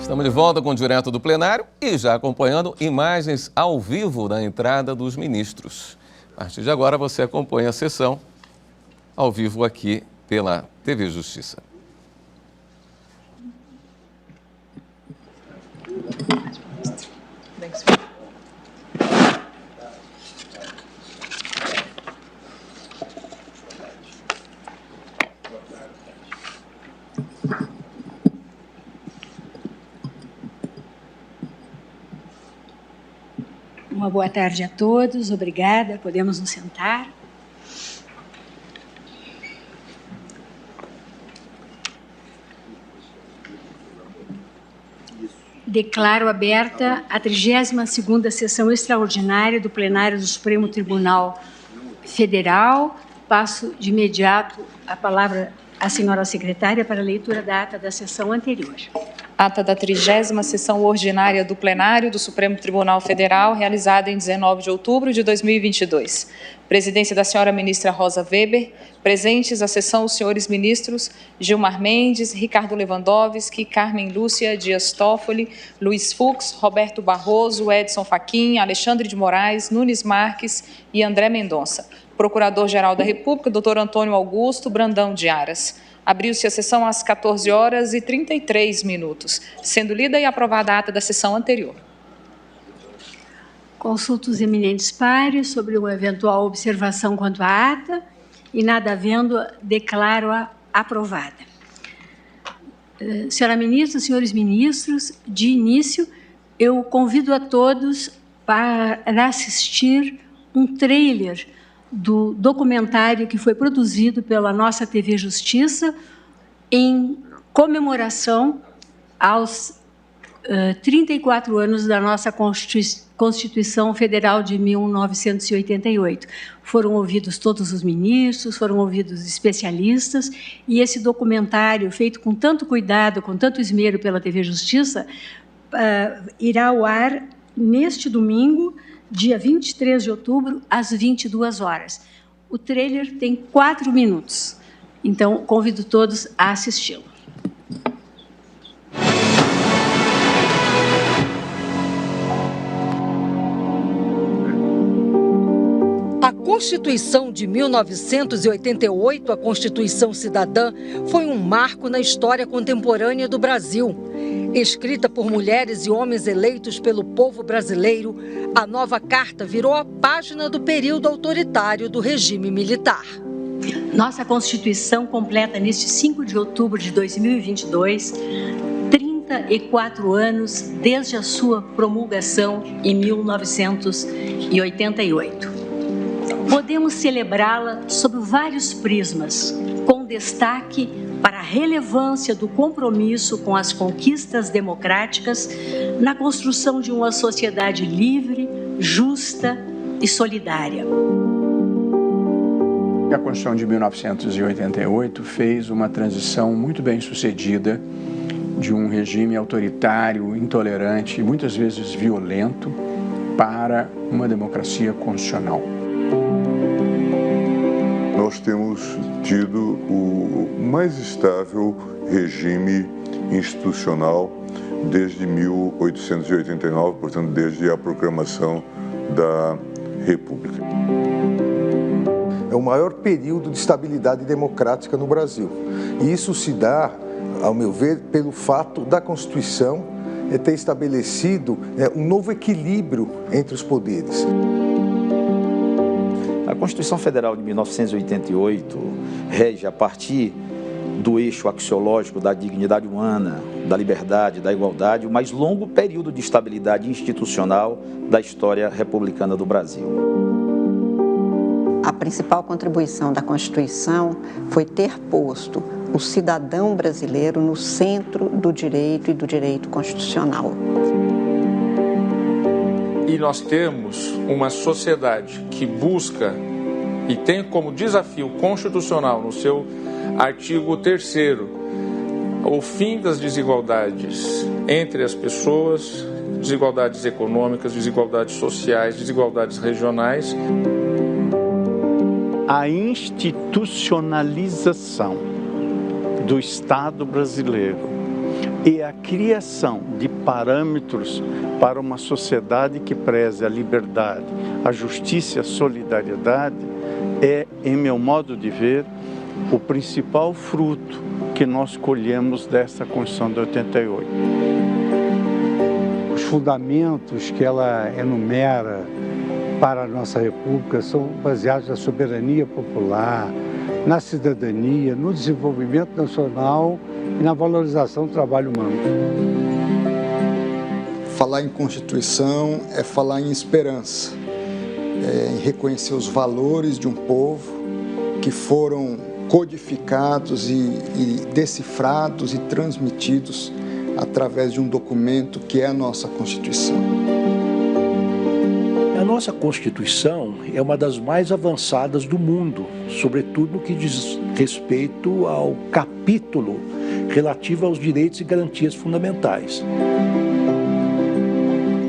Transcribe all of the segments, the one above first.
Estamos de volta com o Direto do Plenário e já acompanhando imagens ao vivo da entrada dos ministros. A partir de agora você acompanha a sessão ao vivo aqui pela TV Justiça. Uma boa tarde a todos, obrigada, podemos nos sentar. Declaro aberta a 32ª sessão extraordinária do plenário do Supremo Tribunal Federal. Passo de imediato a palavra à senhora secretária para a leitura da ata da sessão anterior. Ata da 30ª sessão ordinária do plenário do Supremo Tribunal Federal, realizada em 19 de outubro de 2022. Presidência da senhora ministra Rosa Weber. Presentes à sessão os senhores ministros Gilmar Mendes, Ricardo Lewandowski, Carmen Lúcia Dias Toffoli, Luiz Fux, Roberto Barroso, Edson Fachin, Alexandre de Moraes, Nunes Marques e André Mendonça. Procurador-Geral da República, Dr. Antônio Augusto Brandão de Aras. Abriu-se a sessão às 14h33, sendo lida e aprovada a ata da sessão anterior. Consulto os eminentes pares sobre uma eventual observação quanto à ata e, nada havendo, declaro-a aprovada. Senhora ministra, senhores ministros, de início, eu convido a todos para assistir um trailer do documentário que foi produzido pela nossa TV Justiça em comemoração aos 34 anos da nossa Constituição Federal de 1988. Foram ouvidos todos os ministros, foram ouvidos especialistas, e esse documentário, feito com tanto cuidado, com tanto esmero pela TV Justiça, irá ao ar neste domingo, dia 23 de outubro, às 22 horas. O trailer tem 4 minutos, então convido todos a assisti-lo. A Constituição de 1988, a Constituição Cidadã, foi um marco na história contemporânea do Brasil. Escrita por mulheres e homens eleitos pelo povo brasileiro, a nova Carta virou a página do período autoritário do regime militar. Nossa Constituição completa, neste 5 de outubro de 2022, 34 anos desde a sua promulgação em 1988. Podemos celebrá-la sob vários prismas, com destaque para a relevância do compromisso com as conquistas democráticas na construção de uma sociedade livre, justa e solidária. A Constituição de 1988 fez uma transição muito bem sucedida de um regime autoritário, intolerante e muitas vezes violento para uma democracia constitucional. Nós temos tido o mais estável regime institucional desde 1889, portanto, desde a proclamação da República. É o maior período de estabilidade democrática no Brasil. E isso se dá, ao meu ver, pelo fato da Constituição ter estabelecido um novo equilíbrio entre os poderes. A Constituição Federal de 1988 rege a partir do eixo axiológico da dignidade humana, da liberdade, da igualdade, o mais longo período de estabilidade institucional da história republicana do Brasil. A principal contribuição da Constituição foi ter posto o cidadão brasileiro no centro do direito e do direito constitucional. E nós temos uma sociedade que busca e tem como desafio constitucional no seu artigo 3º o fim das desigualdades entre as pessoas, desigualdades econômicas, desigualdades sociais, desigualdades regionais. A institucionalização do Estado brasileiro e a criação de parâmetros para uma sociedade que preze a liberdade, a justiça e a solidariedade é, em meu modo de ver, o principal fruto que nós colhemos dessa Constituição de 88. Os fundamentos que ela enumera para a nossa República são baseados na soberania popular, na cidadania, no desenvolvimento nacional e na valorização do trabalho humano. Falar em Constituição é falar em esperança, em reconhecer os valores de um povo que foram codificados e decifrados e transmitidos através de um documento que é a nossa Constituição. A nossa Constituição é uma das mais avançadas do mundo, sobretudo no que diz respeito ao capítulo relativo aos direitos e garantias fundamentais.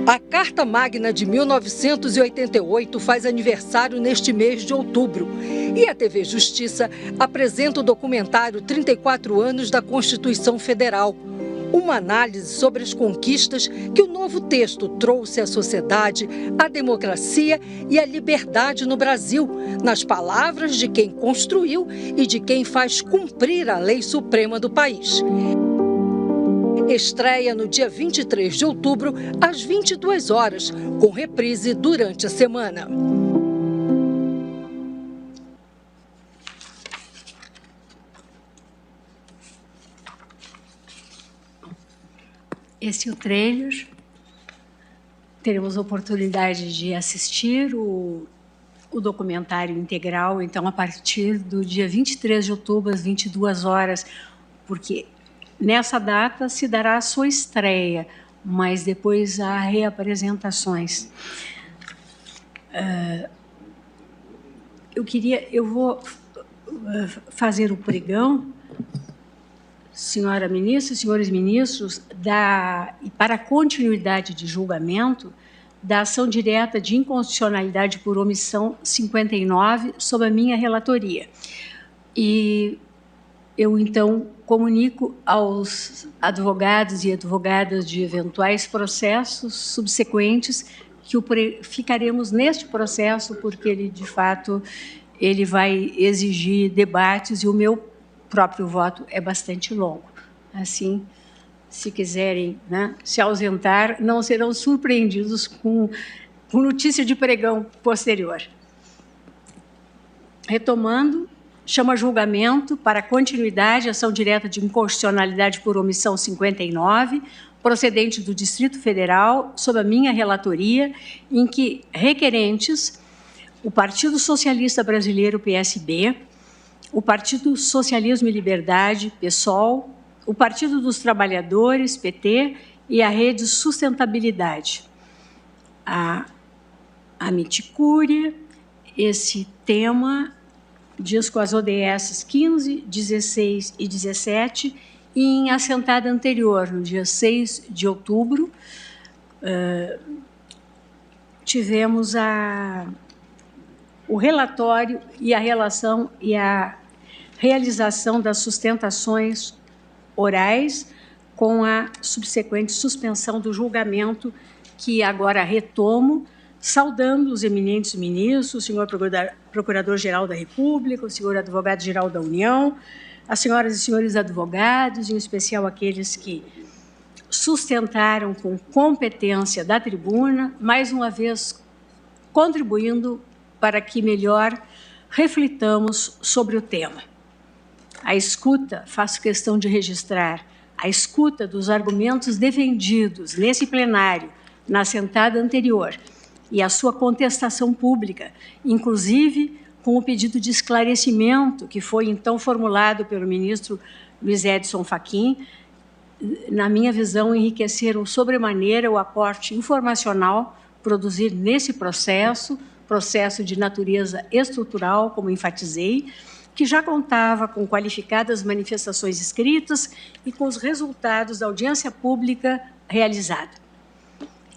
A Carta Magna de 1988 faz aniversário neste mês de outubro e a TV Justiça apresenta o documentário 34 anos da Constituição Federal. Uma análise sobre as conquistas que o novo texto trouxe à sociedade, à democracia e à liberdade no Brasil, nas palavras de quem construiu e de quem faz cumprir a lei suprema do país. Estreia no dia 23 de outubro, às 22 horas, com reprise durante a semana. Esse é o trailer. Teremos a oportunidade de assistir o documentário integral, então, a partir do dia 23 de outubro, às 22 horas, porque nessa data se dará a sua estreia, mas depois há reapresentações. Eu vou fazer o pregão, senhora ministra, senhores ministros, para a continuidade de julgamento da ação direta de inconstitucionalidade por omissão 59, sob a minha relatoria. E eu, então, comunico aos advogados e advogadas de eventuais processos subsequentes que ficaremos neste processo, porque ele, de fato, ele vai exigir debates e o meu próprio voto é bastante longo. Assim, se quiserem, né, se ausentar, não serão surpreendidos com notícia de pregão posterior. Retomando, chama julgamento para continuidade, ação direta de inconstitucionalidade por omissão 59, procedente do Distrito Federal, sob a minha relatoria, em que requerentes, o Partido Socialista Brasileiro, PSB, o Partido Socialismo e Liberdade, PSOL, o Partido dos Trabalhadores, PT, e a Rede Sustentabilidade. A Miticúria, esse tema diz com as ODS 15, 16 e 17, e em assentada anterior, no dia 6 de outubro, tivemos o relatório e a relação e a realização das sustentações orais com a subsequente suspensão do julgamento, que agora retomo, saudando os eminentes ministros, o senhor Procurador-Geral da República, o senhor Advogado-Geral da União, as senhoras e senhores advogados, em especial aqueles que sustentaram com competência da tribuna, mais uma vez contribuindo para que melhor reflitamos sobre o tema. A escuta, faço questão de registrar, a escuta dos argumentos defendidos nesse plenário, na assentada anterior, e a sua contestação pública, inclusive com o pedido de esclarecimento que foi então formulado pelo ministro Luiz Edson Fachin, na minha visão, enriqueceram sobremaneira o aporte informacional produzido nesse processo de natureza estrutural, como enfatizei, que já contava com qualificadas manifestações escritas e com os resultados da audiência pública realizada.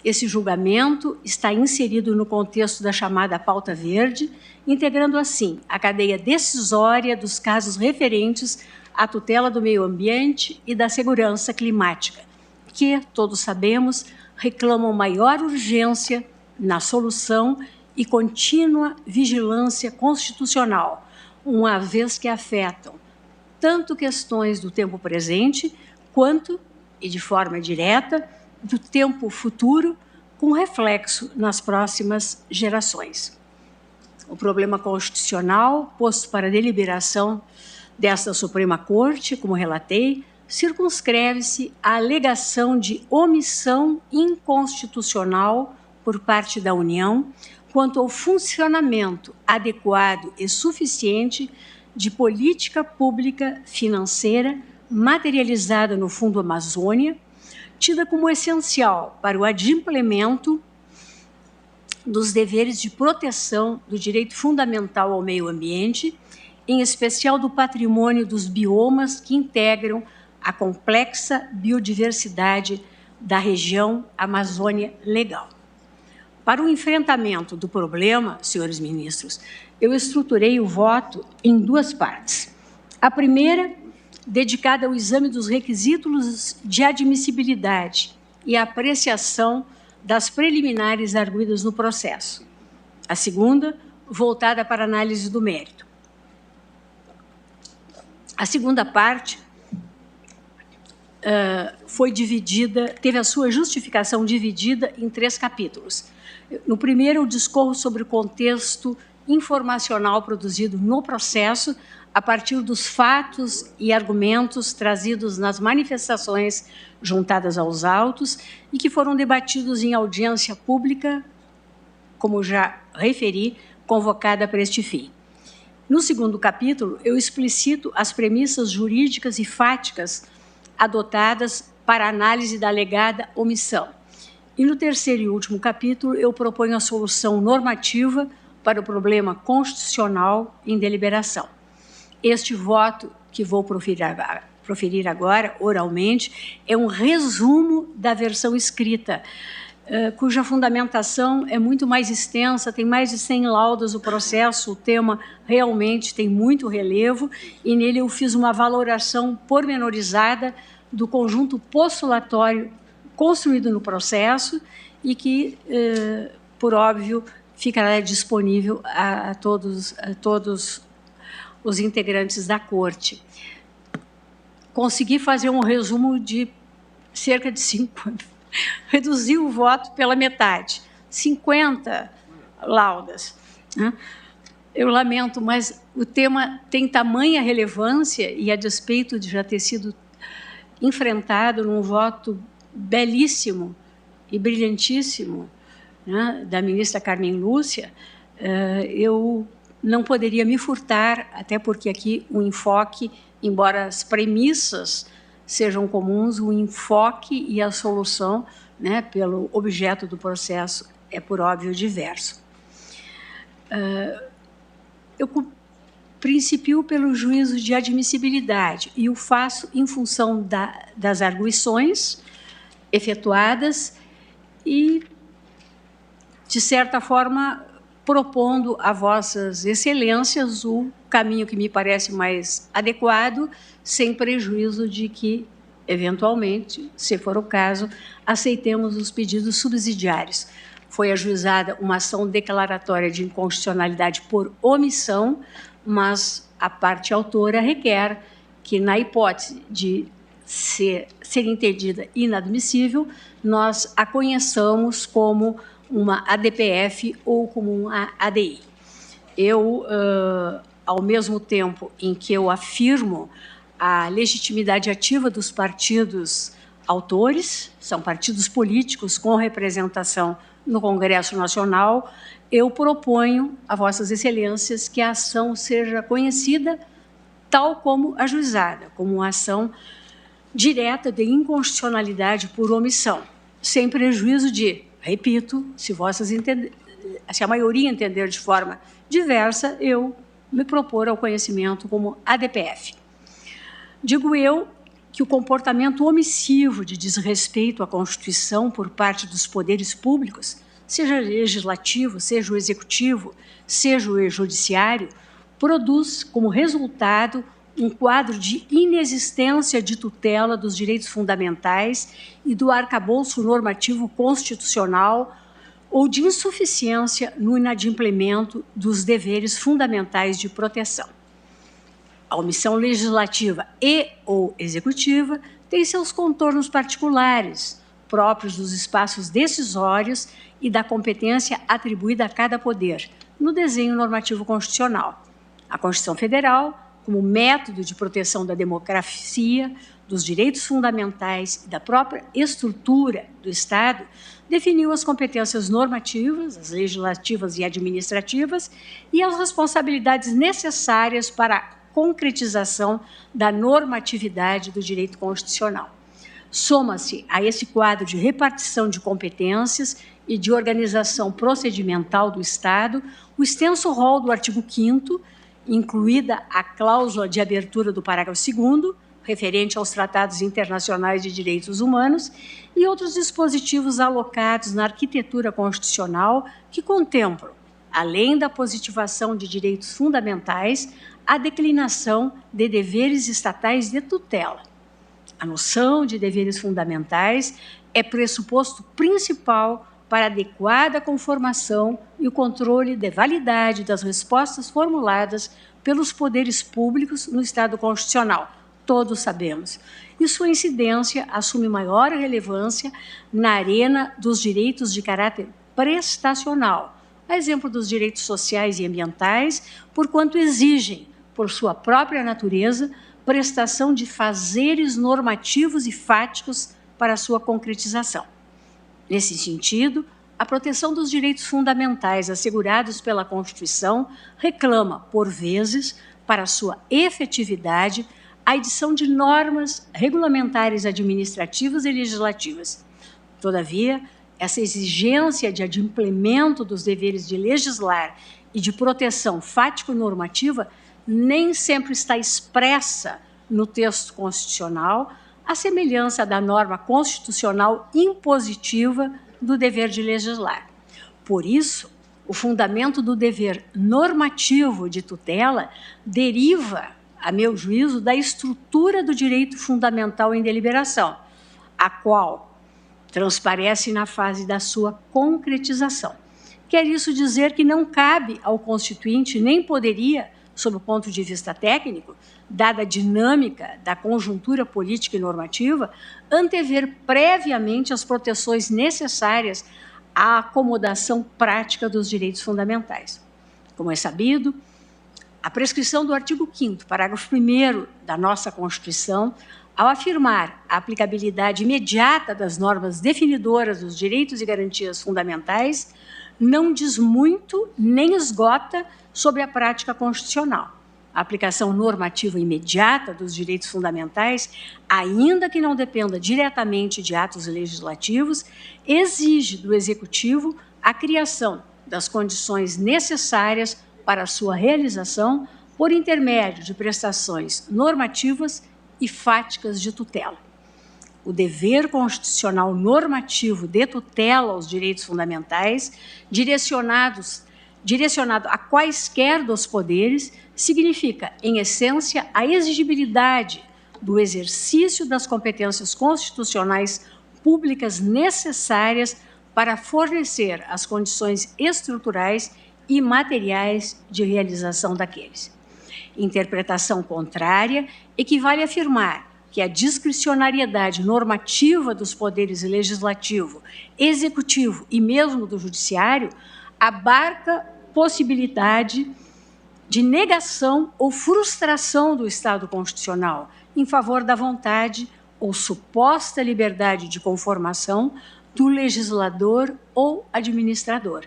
Esse julgamento está inserido no contexto da chamada pauta verde, integrando assim a cadeia decisória dos casos referentes a tutela do meio ambiente e da segurança climática, que, todos sabemos, reclamam maior urgência na solução e contínua vigilância constitucional, uma vez que afetam tanto questões do tempo presente, quanto, e de forma direta, do tempo futuro, com reflexo nas próximas gerações. O problema constitucional posto para deliberação desta Suprema Corte, como relatei, circunscreve-se à alegação de omissão inconstitucional por parte da União quanto ao funcionamento adequado e suficiente de política pública financeira materializada no Fundo Amazônia, tida como essencial para o adimplemento dos deveres de proteção do direito fundamental ao meio ambiente, em especial do patrimônio dos biomas que integram a complexa biodiversidade da região Amazônia Legal. Para o enfrentamento do problema, senhores ministros, eu estruturei o voto em duas partes. A primeira, dedicada ao exame dos requisitos de admissibilidade e apreciação das preliminares arguidas no processo. A segunda, voltada para a análise do mérito. A segunda parte teve a sua justificação dividida em 3 capítulos. No primeiro, o discorro sobre o contexto informacional produzido no processo, a partir dos fatos e argumentos trazidos nas manifestações juntadas aos autos e que foram debatidos em audiência pública, como já referi, convocada para este fim. No segundo capítulo, eu explicito as premissas jurídicas e fáticas adotadas para a análise da alegada omissão. E no terceiro e último capítulo, eu proponho a solução normativa para o problema constitucional em deliberação. Este voto que vou proferir agora, oralmente, é um resumo da versão escrita, cuja fundamentação é muito mais extensa, tem mais de 100 laudas o processo, o tema realmente tem muito relevo, e nele eu fiz uma valoração pormenorizada do conjunto postulatório construído no processo e que, por óbvio, ficará disponível a todos os integrantes da Corte. Consegui fazer um resumo de cerca de 50, reduzir o voto pela metade, 50 laudas. Né? Eu lamento, mas o tema tem tamanha relevância e, a despeito de já ter sido enfrentado num voto belíssimo e brilhantíssimo, né, da ministra Carmen Lúcia, eu não poderia me furtar, até porque aqui o enfoque, embora as premissas sejam comuns, o enfoque e a solução, né, pelo objeto do processo, é, por óbvio, diverso. Eu principio pelo juízo de admissibilidade e o faço em função das arguições efetuadas e, de certa forma, propondo a vossas excelências o caminho que me parece mais adequado, sem prejuízo de que, eventualmente, se for o caso, aceitemos os pedidos subsidiários. Foi ajuizada uma ação declaratória de inconstitucionalidade por omissão, mas a parte autora requer que, na hipótese de ser entendida inadmissível, nós a conheçamos como uma ADPF ou como uma ADI. Eu, ao mesmo tempo em que eu afirmo a legitimidade ativa dos partidos autores, são partidos políticos com representação no Congresso Nacional, eu proponho a vossas excelências que a ação seja conhecida tal como ajuizada, como uma ação direta de inconstitucionalidade por omissão, sem prejuízo de, repito, se a maioria entender de forma diversa, eu me propor ao conhecimento como ADPF. Digo eu que o comportamento omissivo de desrespeito à Constituição por parte dos poderes públicos, seja legislativo, seja o executivo, seja o judiciário, produz como resultado um quadro de inexistência de tutela dos direitos fundamentais e do arcabouço normativo constitucional ou de insuficiência no inadimplemento dos deveres fundamentais de proteção. A omissão legislativa e ou executiva tem seus contornos particulares, próprios dos espaços decisórios e da competência atribuída a cada poder, no desenho normativo constitucional. A Constituição Federal, como método de proteção da democracia, dos direitos fundamentais e da própria estrutura do Estado, definiu as competências normativas, as legislativas e administrativas, e as responsabilidades necessárias para a concretização da normatividade do direito constitucional. Soma-se a esse quadro de repartição de competências e de organização procedimental do Estado o extenso rol do artigo 5º, incluída a cláusula de abertura do parágrafo 2º, referente aos tratados internacionais de direitos humanos, e outros dispositivos alocados na arquitetura constitucional que contemplam, além da positivação de direitos fundamentais, a declinação de deveres estatais de tutela. A noção de deveres fundamentais é pressuposto principal para a adequada conformação e o controle de validade das respostas formuladas pelos poderes públicos no Estado constitucional. Todos sabemos. E sua incidência assume maior relevância na arena dos direitos de caráter prestacional, a exemplo dos direitos sociais e ambientais, porquanto exigem, por sua própria natureza, prestação de fazeres normativos e fáticos para sua concretização. Nesse sentido, a proteção dos direitos fundamentais assegurados pela Constituição reclama, por vezes, para sua efetividade, a edição de normas regulamentares administrativas e legislativas. Todavia, essa exigência de adimplemento dos deveres de legislar e de proteção fático-normativa nem sempre está expressa no texto constitucional, à semelhança da norma constitucional impositiva do dever de legislar. Por isso, o fundamento do dever normativo de tutela deriva, a meu juízo, da estrutura do direito fundamental em deliberação, a qual transparece na fase da sua concretização. Quer isso dizer que não cabe ao Constituinte, nem poderia, sob o ponto de vista técnico, dada a dinâmica da conjuntura política e normativa, antever previamente as proteções necessárias à acomodação prática dos direitos fundamentais. Como é sabido, a prescrição do artigo 5º, parágrafo 1º da nossa Constituição, ao afirmar a aplicabilidade imediata das normas definidoras dos direitos e garantias fundamentais, não diz muito nem esgota sobre a prática constitucional. A aplicação normativa imediata dos direitos fundamentais, ainda que não dependa diretamente de atos legislativos, exige do Executivo a criação das condições necessárias para a sua realização por intermédio de prestações normativas e fáticas de tutela. O dever constitucional normativo de tutela aos direitos fundamentais, direcionado a quaisquer dos poderes, significa, em essência, a exigibilidade do exercício das competências constitucionais públicas necessárias para fornecer as condições estruturais e materiais de realização daqueles. Interpretação contrária equivale a afirmar que a discricionariedade normativa dos poderes legislativo, executivo e mesmo do judiciário abarca possibilidade de negação ou frustração do Estado constitucional em favor da vontade ou suposta liberdade de conformação do legislador ou administrador.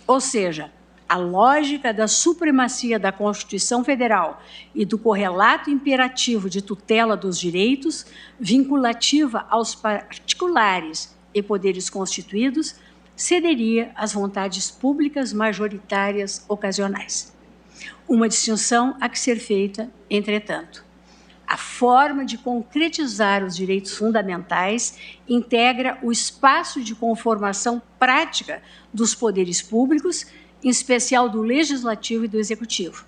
Ou seja, a lógica da supremacia da Constituição Federal e do correlato imperativo de tutela dos direitos, vinculativa aos particulares e poderes constituídos, cederia às vontades públicas majoritárias ocasionais. Uma distinção a que ser feita, entretanto. A forma de concretizar os direitos fundamentais integra o espaço de conformação prática dos poderes públicos, em especial do Legislativo e do Executivo.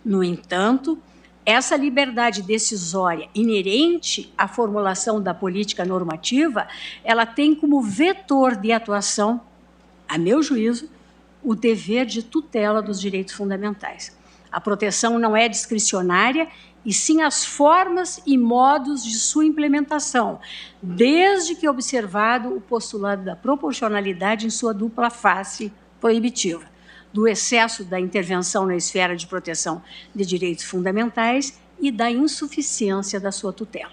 No entanto, Essa liberdade decisória inerente à formulação da política normativa, ela tem como vetor de atuação, a meu juízo, o dever de tutela dos direitos fundamentais. A proteção não é discricionária, e sim as formas e modos de sua implementação, desde que observado o postulado da proporcionalidade em sua dupla face proibitiva, do excesso da intervenção na esfera de proteção de direitos fundamentais e da insuficiência da sua tutela.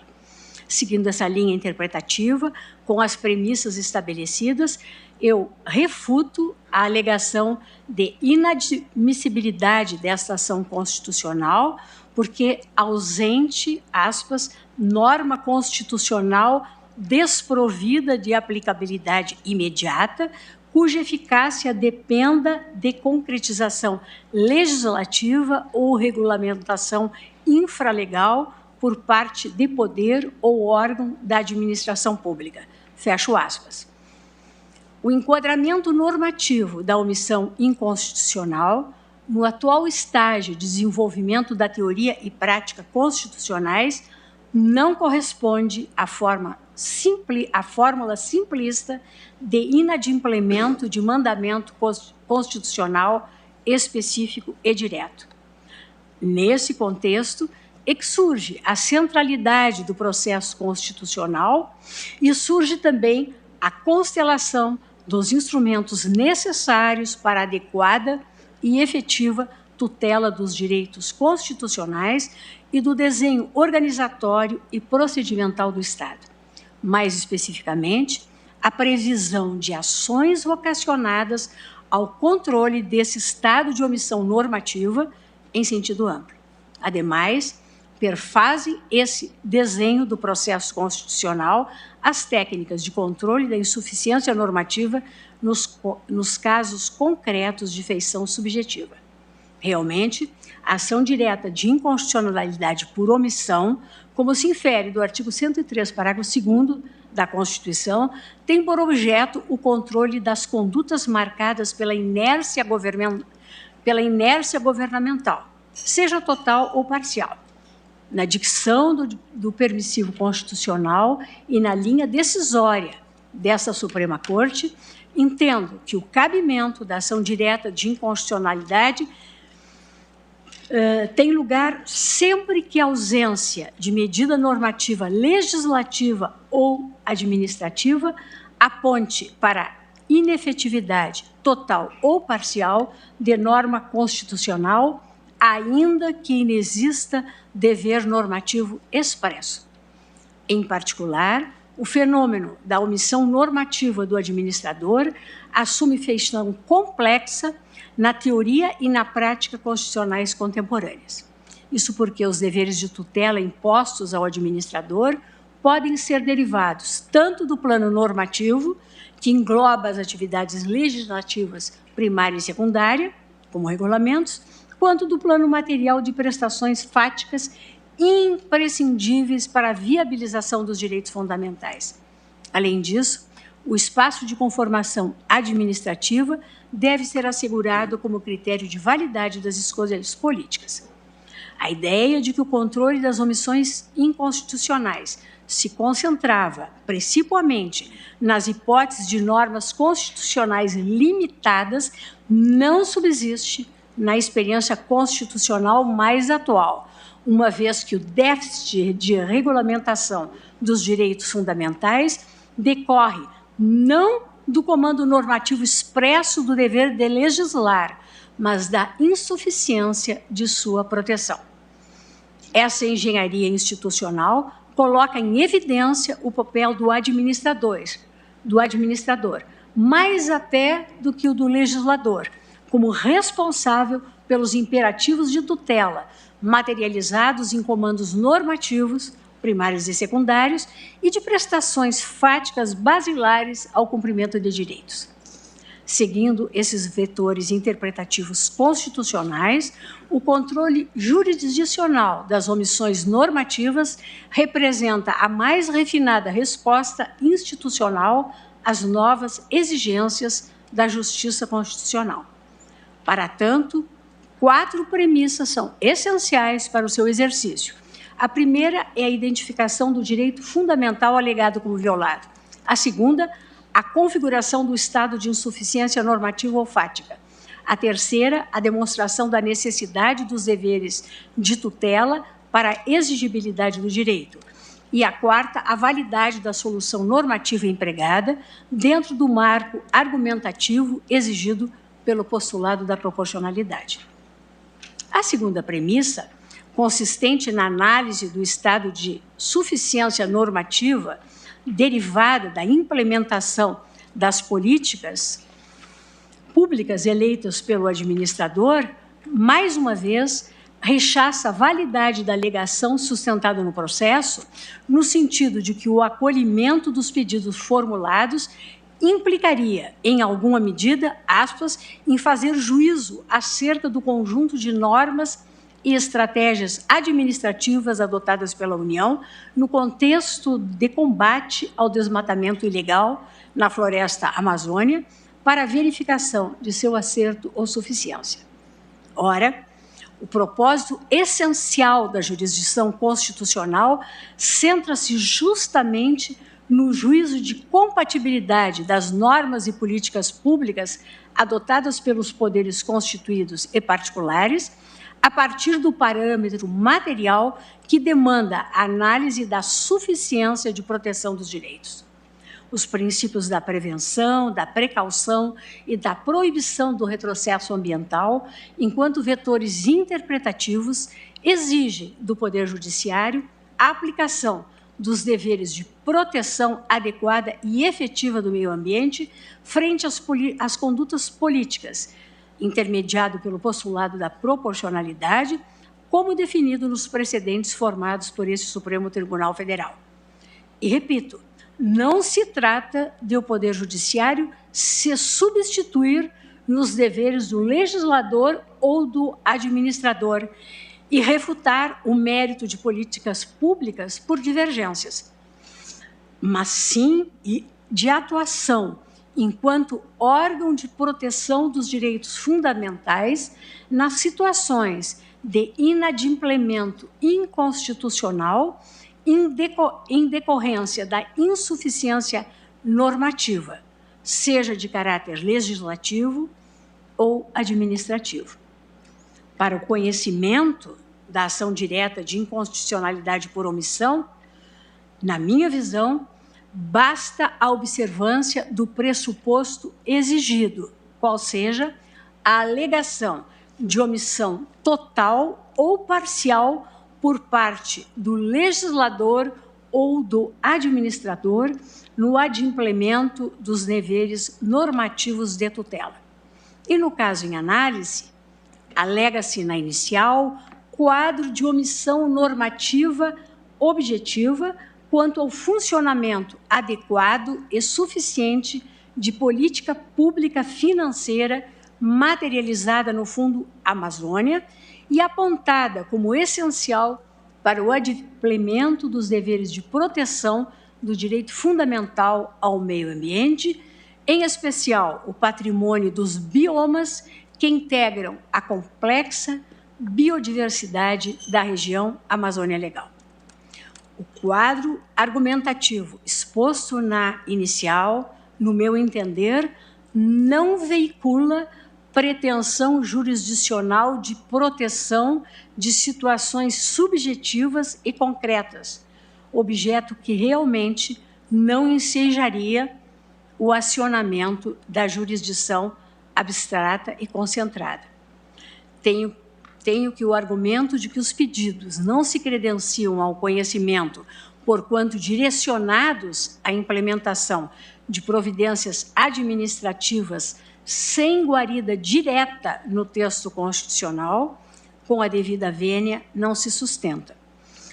Seguindo essa linha interpretativa, com as premissas estabelecidas, eu refuto a alegação de inadmissibilidade desta ação constitucional, porque ausente, aspas, norma constitucional desprovida de aplicabilidade imediata, cuja eficácia dependa de concretização legislativa ou regulamentação infralegal por parte de poder ou órgão da administração pública. Fecho aspas. O enquadramento normativo da omissão inconstitucional, no atual estágio de desenvolvimento da teoria e prática constitucionais, não corresponde à fórmula simplista de inadimplemento de mandamento constitucional específico e direto. Nesse contexto, surge a centralidade do processo constitucional e surge também a constelação dos instrumentos necessários para a adequada e efetiva tutela dos direitos constitucionais e do desenho organizatório e procedimental do Estado. Mais especificamente, a previsão de ações vocacionadas ao controle desse estado de omissão normativa em sentido amplo. Ademais, perfazem esse desenho do processo constitucional as técnicas de controle da insuficiência normativa nos casos concretos de feição subjetiva. Realmente, a ação direta de inconstitucionalidade por omissão, como se infere do artigo 103, parágrafo 2º da Constituição, tem por objeto o controle das condutas marcadas pela inércia governamental, seja total ou parcial, na dicção do permissivo constitucional e na linha decisória dessa Suprema Corte, entendo que o cabimento da ação direta de inconstitucionalidade tem lugar sempre que a ausência de medida normativa legislativa ou administrativa aponte para inefetividade total ou parcial de norma constitucional, ainda que inexista dever normativo expresso. Em particular, o fenômeno da omissão normativa do administrador assume feição complexa na teoria e na prática constitucionais contemporâneas. Isso porque os deveres de tutela impostos ao administrador podem ser derivados tanto do plano normativo, que engloba as atividades legislativas primária e secundária, como regulamentos, quanto do plano material de prestações fáticas imprescindíveis para a viabilização dos direitos fundamentais. Além disso, o espaço de conformação administrativa deve ser assegurado como critério de validade das escolhas políticas. A ideia de que o controle das omissões inconstitucionais se concentrava principalmente nas hipóteses de normas constitucionais limitadas não subsiste na experiência constitucional mais atual, uma vez que o déficit de regulamentação dos direitos fundamentais decorre não do comando normativo expresso do dever de legislar, mas da insuficiência de sua proteção. Essa engenharia institucional coloca em evidência o papel do administrador, mais até do que o do legislador, como responsável pelos imperativos de tutela, materializados em comandos normativos, primários e secundários, e de prestações fáticas basilares ao cumprimento de direitos. Seguindo esses vetores interpretativos constitucionais, o controle jurisdicional das omissões normativas representa a mais refinada resposta institucional às novas exigências da justiça constitucional. Para tanto, 4 premissas são essenciais para o seu exercício. A primeira é a identificação do direito fundamental alegado como violado. A segunda, a configuração do estado de insuficiência normativa ou fática. A terceira, a demonstração da necessidade dos deveres de tutela para a exigibilidade do direito. E a quarta, a validade da solução normativa empregada dentro do marco argumentativo exigido pelo postulado da proporcionalidade. A segunda premissa, consistente na análise do estado de suficiência normativa derivada da implementação das políticas públicas eleitas pelo administrador, mais uma vez, rechaça a validade da alegação sustentada no processo, no sentido de que o acolhimento dos pedidos formulados implicaria, em alguma medida, aspas, em fazer juízo acerca do conjunto de normas e estratégias administrativas adotadas pela União no contexto de combate ao desmatamento ilegal na floresta Amazônia para a verificação de seu acerto ou suficiência. Ora, o propósito essencial da jurisdição constitucional centra-se justamente no juízo de compatibilidade das normas e políticas públicas adotadas pelos poderes constituídos e particulares, a partir do parâmetro material que demanda a análise da suficiência de proteção dos direitos. Os princípios da prevenção, da precaução e da proibição do retrocesso ambiental, enquanto vetores interpretativos, exigem do Poder Judiciário a aplicação dos deveres de proteção adequada e efetiva do meio ambiente frente às condutas políticas, intermediado pelo postulado da proporcionalidade, como definido nos precedentes formados por esse Supremo Tribunal Federal. E, repito, não se trata de o Poder Judiciário se substituir nos deveres do legislador ou do administrador e refutar o mérito de políticas públicas por divergências, mas sim de atuação enquanto órgão de proteção dos direitos fundamentais nas situações de inadimplemento inconstitucional em decorrência da insuficiência normativa, seja de caráter legislativo ou administrativo. Para o conhecimento da ação direta de inconstitucionalidade por omissão, na minha visão, basta a observância do pressuposto exigido, qual seja a alegação de omissão total ou parcial por parte do legislador ou do administrador no adimplemento dos deveres normativos de tutela. E, no caso em análise, alega-se na inicial quadro de omissão normativa objetiva quanto ao funcionamento adequado e suficiente de política pública financeira materializada no Fundo Amazônia e apontada como essencial para o adimplemento dos deveres de proteção do direito fundamental ao meio ambiente, em especial o patrimônio dos biomas que integram a complexa biodiversidade da região Amazônia Legal. O quadro argumentativo exposto na inicial, no meu entender, não veicula pretensão jurisdicional de proteção de situações subjetivas e concretas, objeto que realmente não ensejaria o acionamento da jurisdição abstrata e concentrada. Tenho que o argumento de que os pedidos não se credenciam ao conhecimento, porquanto direcionados à implementação de providências administrativas sem guarida direta no texto constitucional, com a devida vênia, não se sustenta.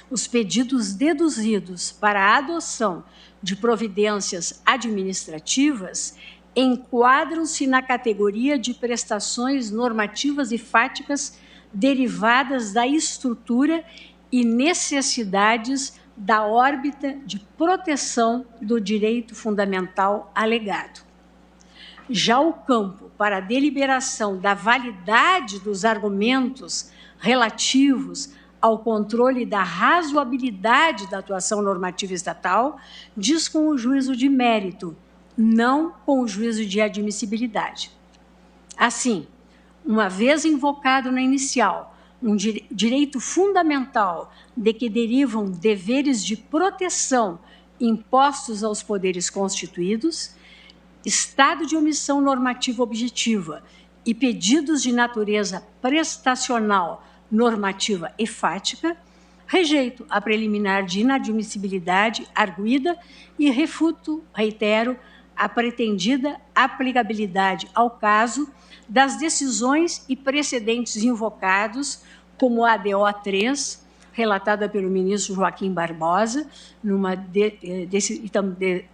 Os pedidos deduzidos para a adoção de providências administrativas enquadram-se na categoria de prestações normativas e fáticas derivadas da estrutura e necessidades da órbita de proteção do direito fundamental alegado. Já o campo para a deliberação da validade dos argumentos relativos ao controle da razoabilidade da atuação normativa estatal diz com o juízo de mérito, não com o juízo de admissibilidade. Assim, uma vez invocado na inicial um direito fundamental de que derivam deveres de proteção impostos aos poderes constituídos, estado de omissão normativa objetiva e pedidos de natureza prestacional, normativa e fática, rejeito a preliminar de inadmissibilidade arguida e refuto, reitero, a pretendida aplicabilidade ao caso das decisões e precedentes invocados, como a ADO 3, relatada pelo ministro Joaquim Barbosa,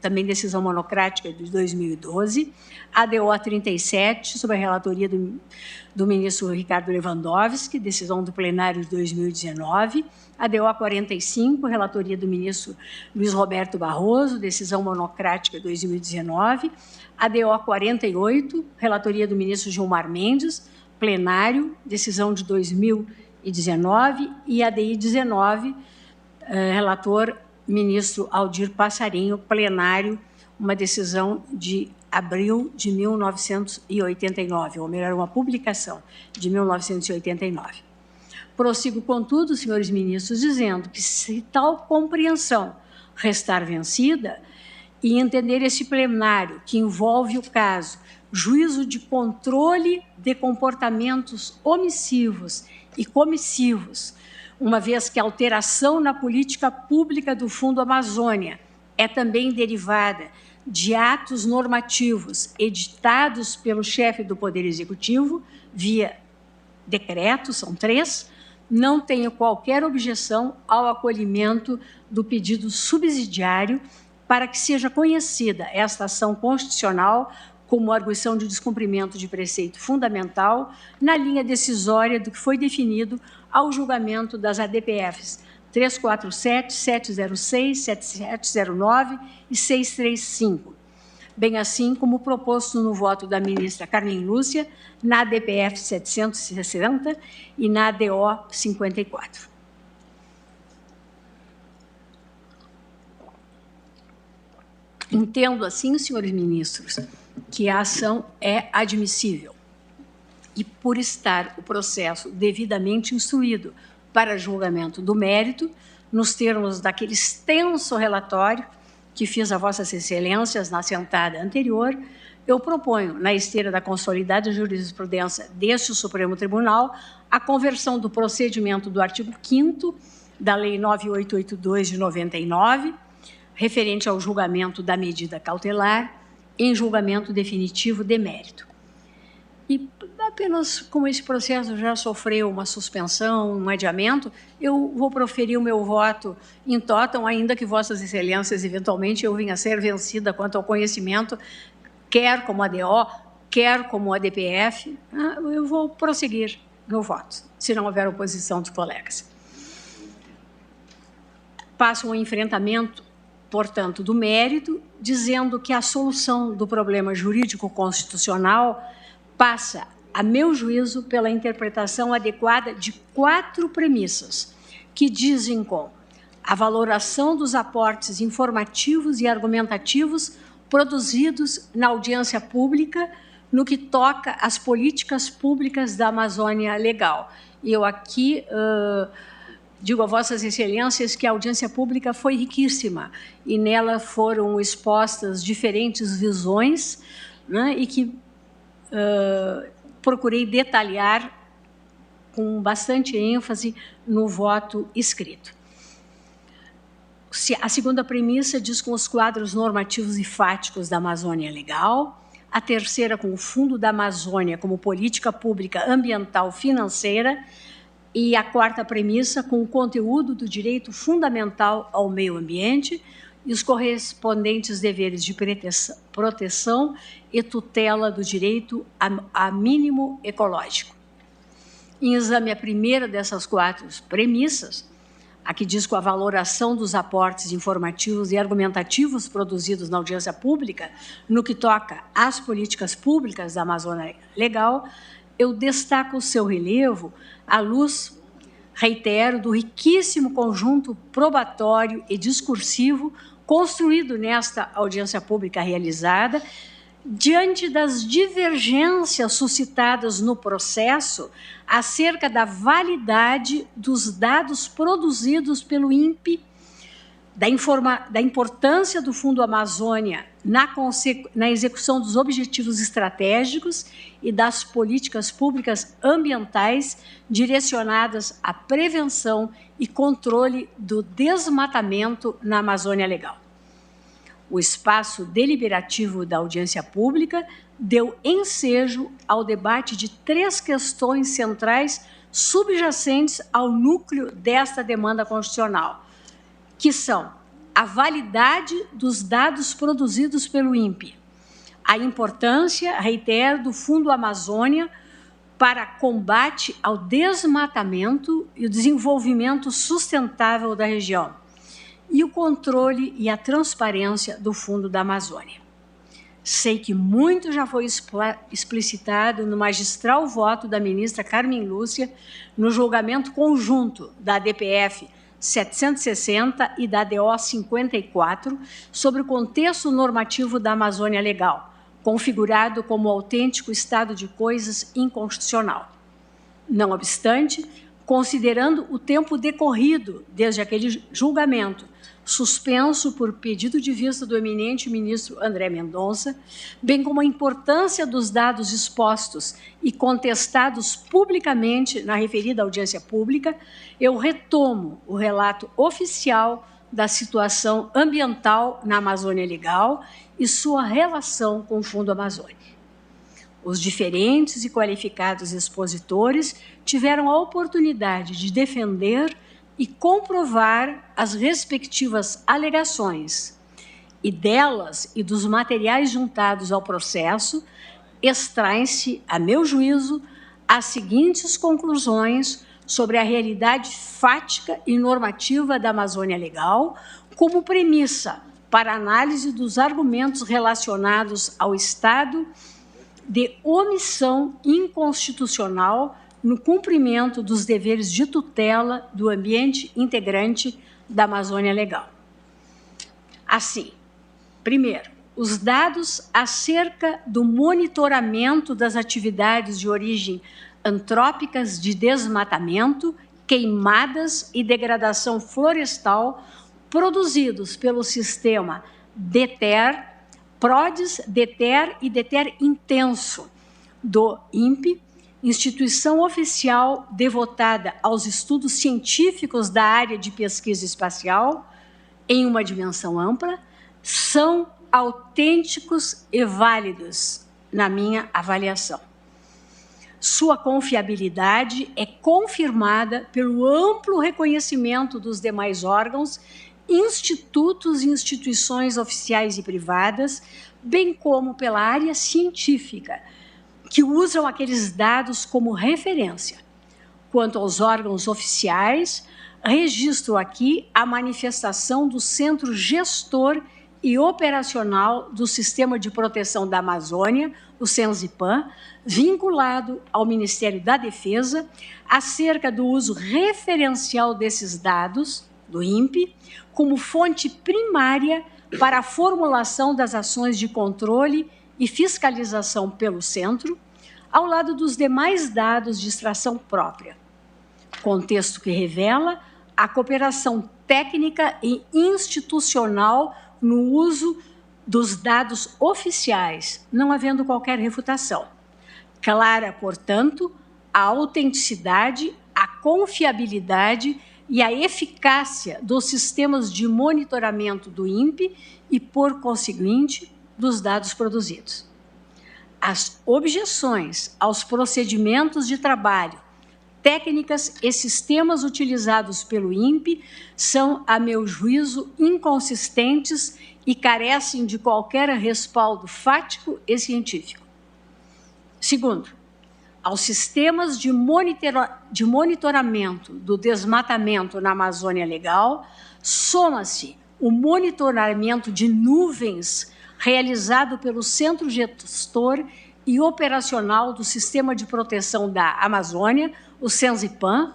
também decisão monocrática de 2012, a ADO 37, sob a relatoria do ministro Ricardo Lewandowski, decisão do plenário de 2019, a ADO 45, relatoria do ministro Luiz Roberto Barroso, decisão monocrática de 2019, a ADO 48, relatoria do ministro Gilmar Mendes, plenário, decisão de 2019, e a ADI 19, relator ministro Aldir Passarinho, plenário, uma decisão de abril de 1989, ou melhor, uma publicação de 1989. Prossigo, contudo, senhores ministros, dizendo que se tal compreensão restar vencida e entender esse plenário que envolve o caso juízo de controle de comportamentos omissivos e comissivos, uma vez que a alteração na política pública do Fundo Amazônia é também derivada de atos normativos editados pelo chefe do Poder Executivo, via decreto, são 3, não tenho qualquer objeção ao acolhimento do pedido subsidiário para que seja conhecida esta ação constitucional como arguição de descumprimento de preceito fundamental na linha decisória do que foi definido ao julgamento das ADPFs 347, 706, 7709 e 635, bem assim como proposto no voto da ministra Carmen Lúcia na ADPF 760 e na ADO 54. Entendo assim, senhores ministros, que a ação é admissível e, por estar o processo devidamente instruído para julgamento do mérito, nos termos daquele extenso relatório que fiz a Vossas Excelências na assentada anterior, eu proponho, na esteira da consolidada jurisprudência deste Supremo Tribunal, a conversão do procedimento do artigo 5º da Lei 9882 de 99, referente ao julgamento da medida cautelar, em julgamento definitivo de mérito. E apenas como esse processo já sofreu uma suspensão, um adiamento, eu vou proferir o meu voto in totum, ainda que Vossas Excelências, eventualmente, eu venha a ser vencida quanto ao conhecimento, quer como ADO, quer como ADPF, eu vou prosseguir no voto, se não houver oposição dos colegas. Passo ao enfrentamento, portanto, do mérito, dizendo que a solução do problema jurídico-constitucional passa, a meu juízo, pela interpretação adequada de 4 premissas, que dizem com a valoração dos aportes informativos e argumentativos produzidos na audiência pública no que toca às políticas públicas da Amazônia Legal. E eu aqui digo a Vossas Excelências que a audiência pública foi riquíssima e nela foram expostas diferentes visões, né, e que procurei detalhar com bastante ênfase no voto escrito. A segunda premissa diz com os quadros normativos e fáticos da Amazônia Legal, a terceira com o Fundo da Amazônia como política pública ambiental financeira e a quarta premissa com o conteúdo do direito fundamental ao meio ambiente e os correspondentes deveres de proteção e tutela do direito a mínimo ecológico. Em exame a primeira dessas 4 premissas, Aqui diz com a valoração dos aportes informativos e argumentativos produzidos na audiência pública, no que toca às políticas públicas da Amazônia Legal, eu destaco o seu relevo à luz, reitero, do riquíssimo conjunto probatório e discursivo construído nesta audiência pública realizada, diante das divergências suscitadas no processo acerca da validade dos dados produzidos pelo INPE, da importância do Fundo Amazônia na execução dos objetivos estratégicos e das políticas públicas ambientais direcionadas à prevenção e controle do desmatamento na Amazônia Legal. O espaço deliberativo da audiência pública deu ensejo ao debate de 3 questões centrais subjacentes ao núcleo desta demanda constitucional, que são a validade dos dados produzidos pelo INPE, a importância, reitero, do Fundo Amazônia para combate ao desmatamento e o desenvolvimento sustentável da região, e o controle e a transparência do Fundo da Amazônia. Sei que muito já foi explicitado no magistral voto da ministra Carmen Lúcia no julgamento conjunto da DPF 760 e da DO 54 sobre o contexto normativo da Amazônia Legal, configurado como autêntico estado de coisas inconstitucional. Não obstante, considerando o tempo decorrido desde aquele julgamento, suspenso por pedido de vista do eminente ministro André Mendonça, bem como a importância dos dados expostos e contestados publicamente na referida audiência pública, eu retomo o relato oficial da situação ambiental na Amazônia Legal e sua relação com o Fundo Amazônia. Os diferentes e qualificados expositores tiveram a oportunidade de defender e comprovar as respectivas alegações, e delas e dos materiais juntados ao processo, extraem-se, a meu juízo, as seguintes conclusões sobre a realidade fática e normativa da Amazônia Legal, como premissa para análise dos argumentos relacionados ao estado de omissão inconstitucional no cumprimento dos deveres de tutela do ambiente integrante da Amazônia Legal. Assim, primeiro, os dados acerca do monitoramento das atividades de origem antrópicas de desmatamento, queimadas e degradação florestal produzidos pelo sistema DETER, PRODES, DETER e DETER Intenso do INPE, instituição oficial devotada aos estudos científicos da área de pesquisa espacial, em uma dimensão ampla, são autênticos e válidos, na minha avaliação. Sua confiabilidade é confirmada pelo amplo reconhecimento dos demais órgãos, institutos e instituições oficiais e privadas, bem como pela área científica, que usam aqueles dados como referência. Quanto aos órgãos oficiais, registro aqui a manifestação do Centro Gestor e Operacional do Sistema de Proteção da Amazônia, o CENSIPAM, vinculado ao Ministério da Defesa, acerca do uso referencial desses dados, do INPE, como fonte primária para a formulação das ações de controle e fiscalização pelo Centro, ao lado dos demais dados de extração própria. Contexto que revela a cooperação técnica e institucional no uso dos dados oficiais, não havendo qualquer refutação. Clara, portanto, a autenticidade, a confiabilidade e a eficácia dos sistemas de monitoramento do INPE e, por conseguinte, dos dados produzidos. As objeções aos procedimentos de trabalho, técnicas e sistemas utilizados pelo INPE são, a meu juízo, inconsistentes e carecem de qualquer respaldo fático e científico. Segundo, aos sistemas de monitoramento do desmatamento na Amazônia Legal, soma-se o monitoramento de nuvens realizado pelo Centro Gestor e Operacional do Sistema de Proteção da Amazônia, o CENSIPAM,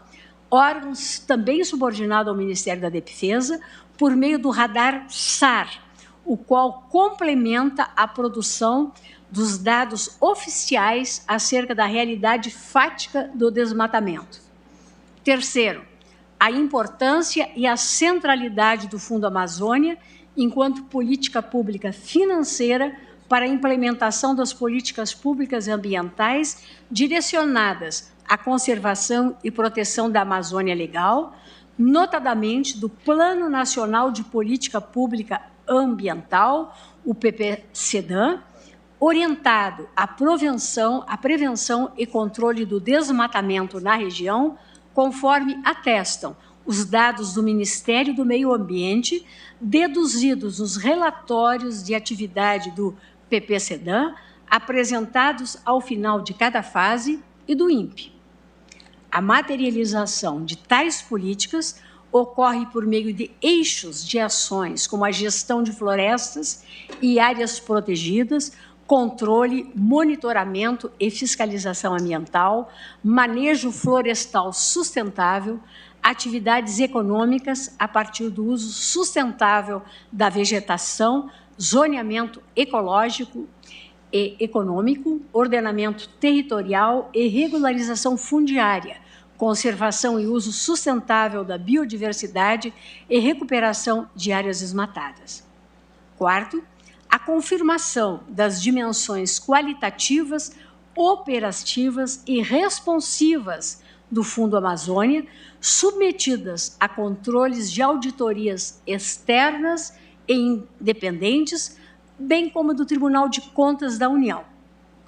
órgãos também subordinados ao Ministério da Defesa, por meio do radar SAR, o qual complementa a produção dos dados oficiais acerca da realidade fática do desmatamento. Terceiro, a importância e a centralidade do Fundo Amazônia enquanto política pública financeira para a implementação das políticas públicas ambientais direcionadas à conservação e proteção da Amazônia Legal, notadamente do Plano Nacional de Política Pública Ambiental, o PPCDAM, orientado à prevenção e controle do desmatamento na região, conforme atestam os dados do Ministério do Meio Ambiente, deduzidos nos relatórios de atividade do PPCDAM, apresentados ao final de cada fase, e do INPE. A materialização de tais políticas ocorre por meio de eixos de ações, como a gestão de florestas e áreas protegidas, controle, monitoramento e fiscalização ambiental, manejo florestal sustentável, atividades econômicas a partir do uso sustentável da vegetação, zoneamento ecológico e econômico, ordenamento territorial e regularização fundiária, conservação e uso sustentável da biodiversidade e recuperação de áreas desmatadas. Quarto, a confirmação das dimensões qualitativas, operativas e responsivas do Fundo Amazônia, submetidas a controles de auditorias externas e independentes, bem como do Tribunal de Contas da União.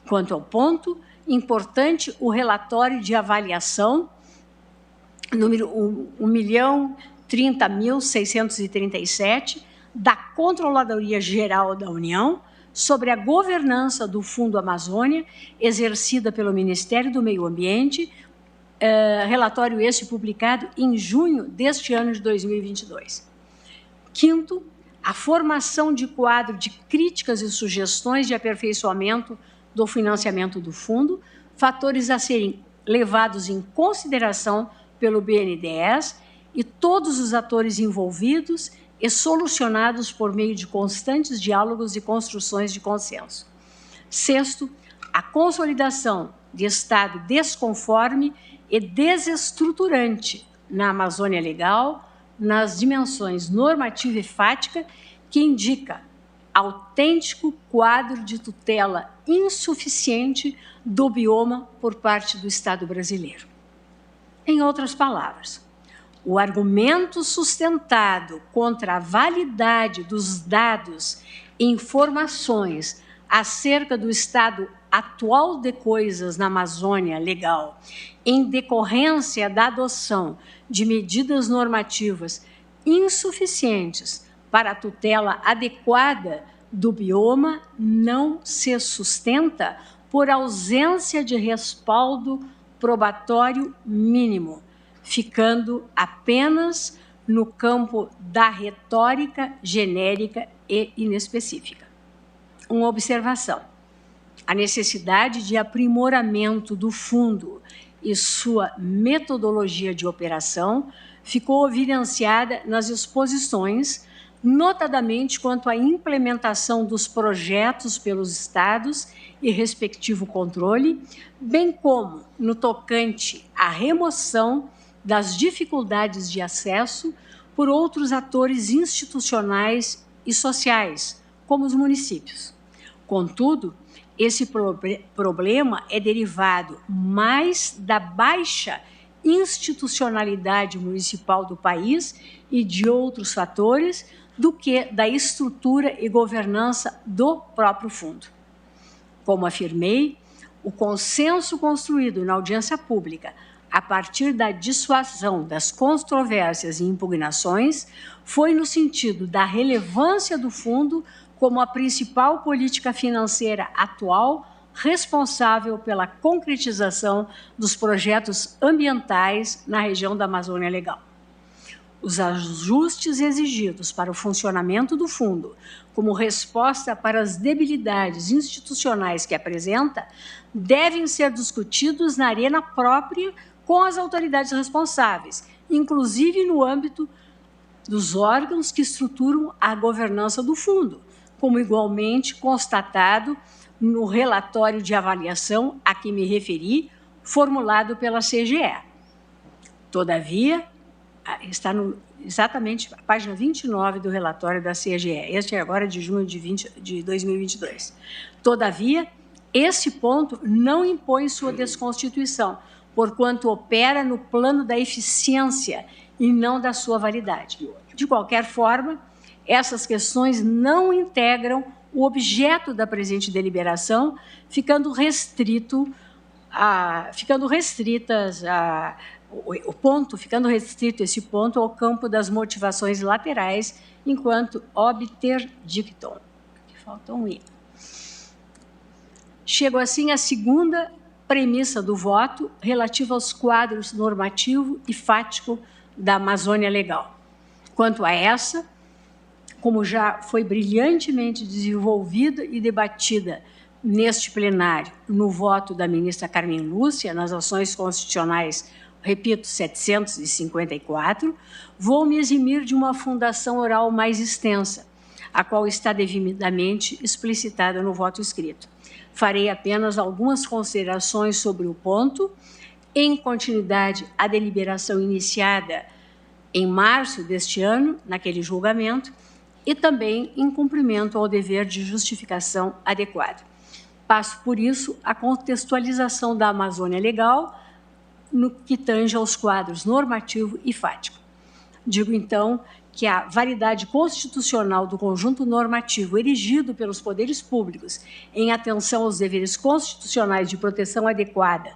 Quanto ao ponto, importante o relatório de avaliação, número 1.030.637, da Controladoria Geral da União, sobre a governança do Fundo Amazônia, exercida pelo Ministério do Meio Ambiente, relatório este publicado em junho deste ano de 2022. Quinto, a formação de quadro de críticas e sugestões de aperfeiçoamento do financiamento do fundo, fatores a serem levados em consideração pelo BNDES e todos os atores envolvidos e solucionados por meio de constantes diálogos e construções de consenso. Sexto, a consolidação de Estado desconforme e desestruturante na Amazônia Legal, nas dimensões normativa e fática, que indica autêntico quadro de tutela insuficiente do bioma por parte do Estado brasileiro. Em outras palavras, o argumento sustentado contra a validade dos dados e informações acerca do estado atual de coisas na Amazônia Legal, em decorrência da adoção de medidas normativas insuficientes para a tutela adequada do bioma, não se sustenta por ausência de respaldo probatório mínimo, ficando apenas no campo da retórica genérica e inespecífica. Uma observação: a necessidade de aprimoramento do fundo e sua metodologia de operação ficou evidenciada nas exposições, notadamente quanto à implementação dos projetos pelos estados e respectivo controle, bem como no tocante à remoção das dificuldades de acesso por outros atores institucionais e sociais, como os municípios. Contudo, esse problema é derivado mais da baixa institucionalidade municipal do país e de outros fatores do que da estrutura e governança do próprio fundo. Como afirmei, o consenso construído na audiência pública a partir da dissuasão das controvérsias e impugnações foi no sentido da relevância do fundo como a principal política financeira atual, responsável pela concretização dos projetos ambientais na região da Amazônia Legal. Os ajustes exigidos para o funcionamento do fundo, como resposta para as debilidades institucionais que apresenta, devem ser discutidos na arena própria com as autoridades responsáveis, inclusive no âmbito dos órgãos que estruturam a governança do fundo, como igualmente constatado no relatório de avaliação a que me referi, formulado pela CGE. Todavia, está exatamente a página 29 do relatório da CGE, este é agora de junho de 2022. Todavia, esse ponto não impõe sua desconstituição, porquanto opera no plano da eficiência e não da sua validade. De qualquer forma, essas questões não integram o objeto da presente deliberação, ficando restrito esse ponto ao campo das motivações laterais, enquanto obter dictum. Aqui falta um i. Chego assim à segunda premissa do voto, relativa aos quadros normativo e fático da Amazônia Legal. Quanto a essa, como já foi brilhantemente desenvolvida e debatida neste plenário, no voto da ministra Carmen Lúcia, nas ações constitucionais, repito, 754, vou me eximir de uma fundação oral mais extensa, a qual está devidamente explicitada no voto escrito. Farei apenas algumas considerações sobre o ponto, em continuidade à deliberação iniciada em março deste ano, naquele julgamento, e também em cumprimento ao dever de justificação adequado. Passo, por isso, a contextualização da Amazônia Legal no que tange aos quadros normativo e fático. Digo, então, que a validade constitucional do conjunto normativo erigido pelos poderes públicos em atenção aos deveres constitucionais de proteção adequada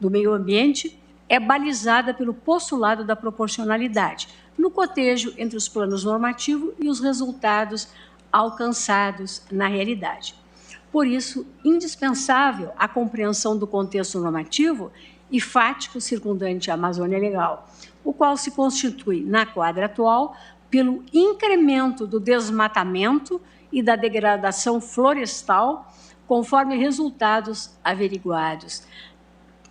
do meio ambiente é balizada pelo postulado da proporcionalidade, no cotejo entre os planos normativos e os resultados alcançados na realidade. Por isso, indispensável a compreensão do contexto normativo e fático circundante à Amazônia Legal, o qual se constitui, na quadra atual, pelo incremento do desmatamento e da degradação florestal, conforme resultados averiguados,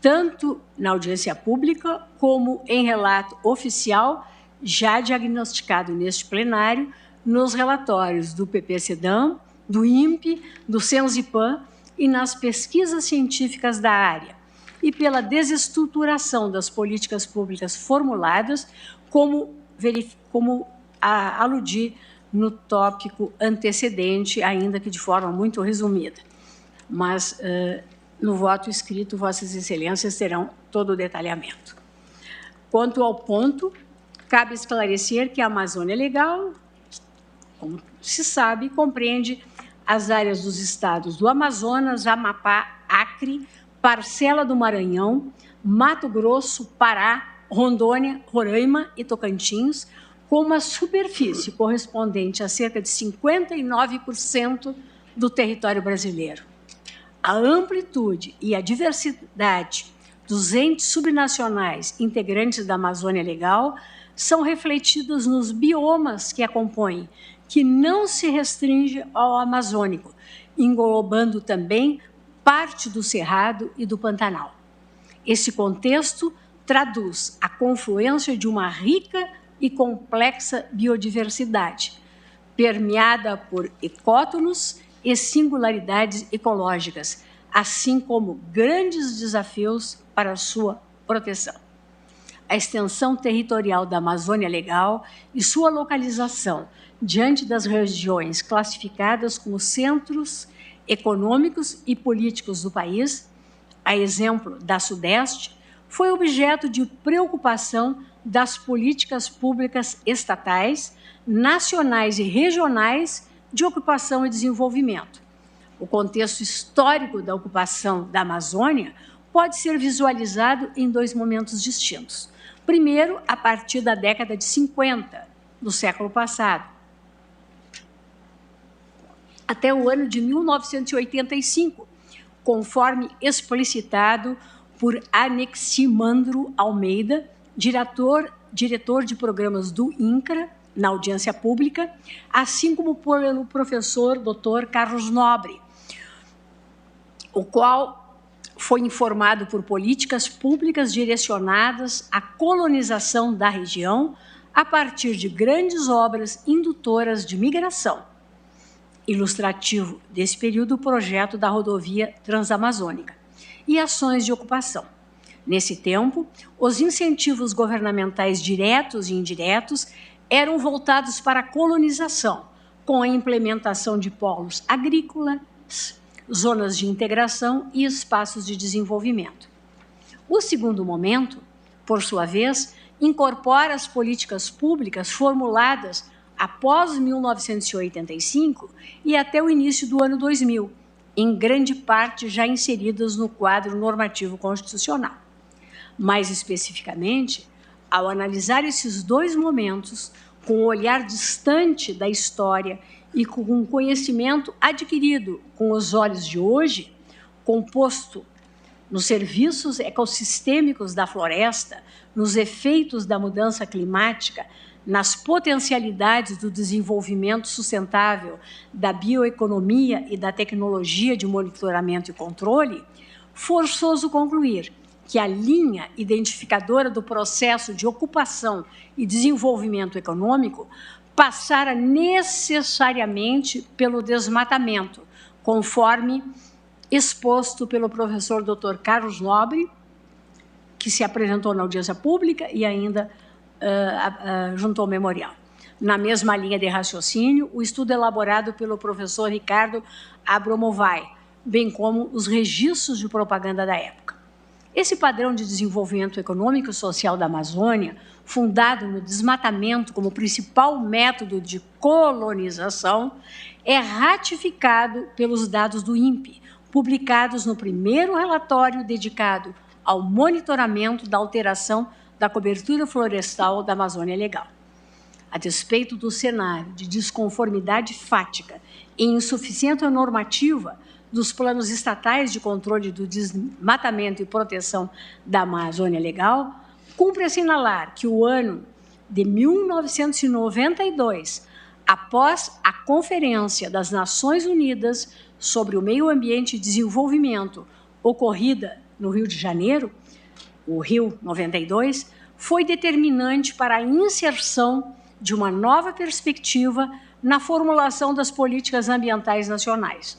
tanto na audiência pública como em relato oficial, já diagnosticado neste plenário, nos relatórios do PPCDAM, do INPE, do CENSIPAM e nas pesquisas científicas da área, e pela desestruturação das políticas públicas formuladas, como aludi no tópico antecedente, ainda que de forma muito resumida. Mas, no voto escrito, Vossas Excelências terão todo o detalhamento. Quanto ao ponto, cabe esclarecer que a Amazônia Legal, como se sabe, compreende as áreas dos estados do Amazonas, Amapá, Acre, parcela do Maranhão, Mato Grosso, Pará, Rondônia, Roraima e Tocantins, com uma superfície correspondente a cerca de 59% do território brasileiro. A amplitude e a diversidade dos entes subnacionais integrantes da Amazônia Legal são refletidos nos biomas que a compõem, que não se restringe ao amazônico, englobando também parte do Cerrado e do Pantanal. Esse contexto traduz a confluência de uma rica e complexa biodiversidade, permeada por ecótonos e singularidades ecológicas, assim como grandes desafios para a sua proteção. A extensão territorial da Amazônia Legal e sua localização diante das regiões classificadas como centros econômicos e políticos do país, a exemplo da Sudeste, foi objeto de preocupação das políticas públicas estatais, nacionais e regionais de ocupação e desenvolvimento. O contexto histórico da ocupação da Amazônia pode ser visualizado em dois momentos distintos. Primeiro, a partir da década de 50 do século passado, até o ano de 1985, conforme explicitado por Aneximandro Almeida, diretor de programas do INCRA, na audiência pública, assim como pelo professor Dr. Carlos Nobre, o qual foi informado por políticas públicas direcionadas à colonização da região a partir de grandes obras indutoras de migração. Ilustrativo desse período, o projeto da rodovia transamazônica e ações de ocupação. Nesse tempo, os incentivos governamentais diretos e indiretos eram voltados para a colonização, com a implementação de polos agrícolas, zonas de integração e espaços de desenvolvimento. O segundo momento, por sua vez, incorpora as políticas públicas formuladas após 1985 e até o início do ano 2000, em grande parte já inseridas no quadro normativo constitucional. Mais especificamente, ao analisar esses dois momentos com um olhar distante da história e com um conhecimento adquirido com os olhos de hoje, composto nos serviços ecossistêmicos da floresta, nos efeitos da mudança climática, nas potencialidades do desenvolvimento sustentável, da bioeconomia e da tecnologia de monitoramento e controle, forçoso concluir que a linha identificadora do processo de ocupação e desenvolvimento econômico passara necessariamente pelo desmatamento, conforme exposto pelo professor Dr. Carlos Nobre, que se apresentou na audiência pública e ainda juntou ao memorial. Na mesma linha de raciocínio, o estudo elaborado pelo professor Ricardo Abromovai, bem como os registros de propaganda da época. Esse padrão de desenvolvimento econômico e social da Amazônia, fundado no desmatamento como principal método de colonização, é ratificado pelos dados do INPE, publicados no primeiro relatório dedicado ao monitoramento da alteração da cobertura florestal da Amazônia Legal. A despeito do cenário de desconformidade fática e insuficiência normativa dos planos estatais de controle do desmatamento e proteção da Amazônia Legal, cumpre assinalar que o ano de 1992, após a Conferência das Nações Unidas sobre o Meio Ambiente e Desenvolvimento, ocorrida no Rio de Janeiro, o Rio 92, foi determinante para a inserção de uma nova perspectiva na formulação das políticas ambientais nacionais.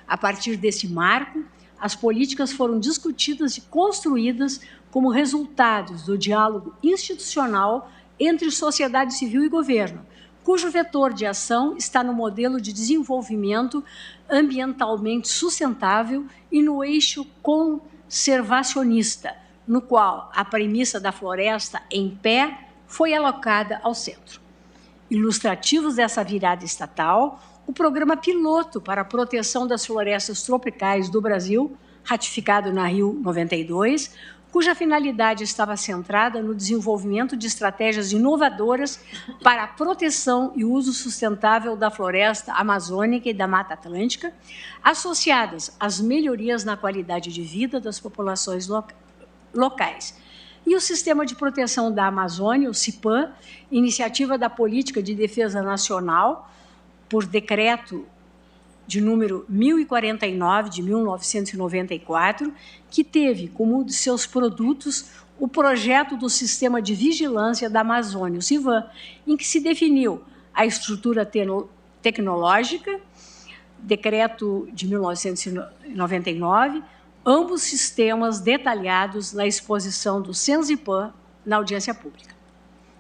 A partir desse marco, as políticas foram discutidas e construídas como resultados do diálogo institucional entre sociedade civil e governo, cujo vetor de ação está no modelo de desenvolvimento ambientalmente sustentável e no eixo conservacionista, no qual a premissa da floresta em pé foi alocada ao centro. Ilustrativos dessa virada estatal, o programa piloto para a proteção das florestas tropicais do Brasil, ratificado na Rio 92, cuja finalidade estava centrada no desenvolvimento de estratégias inovadoras para a proteção e uso sustentável da floresta amazônica e da Mata Atlântica, associadas às melhorias na qualidade de vida das populações locais. E o Sistema de Proteção da Amazônia, o CIPAM, iniciativa da Política de Defesa Nacional, por decreto de número 1049, de 1994, que teve como um de seus produtos o projeto do Sistema de Vigilância da Amazônia, o CIVAM, em que se definiu a estrutura tecnológica, decreto de 1999, ambos sistemas detalhados na exposição do Senzipan na audiência pública.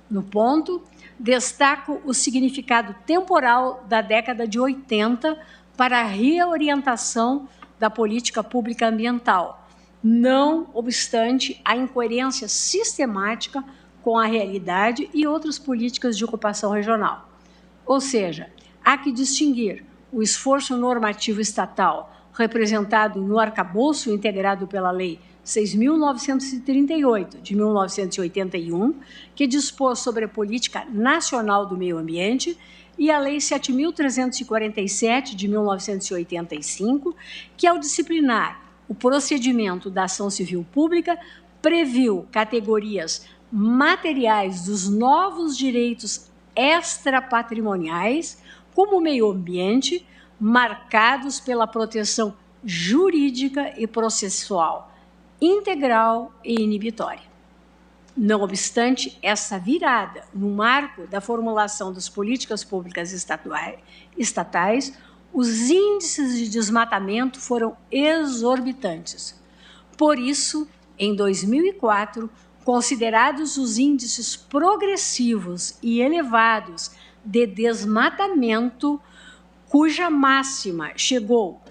No ponto, destaco o significado temporal da década de 80 para a reorientação da política pública ambiental, não obstante a incoerência sistemática com a realidade e outras políticas de ocupação regional. Ou seja, há que distinguir o esforço normativo estatal representado no arcabouço integrado pela Lei 6.938, de 1981, que dispôs sobre a Política Nacional do Meio Ambiente, e a Lei 7.347, de 1985, que, ao disciplinar o procedimento da ação civil pública, previu categorias materiais dos novos direitos extrapatrimoniais, como o meio ambiente, marcados pela proteção jurídica e processual integral e inibitória. Não obstante essa virada no marco da formulação das políticas públicas estatais, os índices de desmatamento foram exorbitantes. Por isso, em 2004, considerados os índices progressivos e elevados de desmatamento, cuja máxima chegou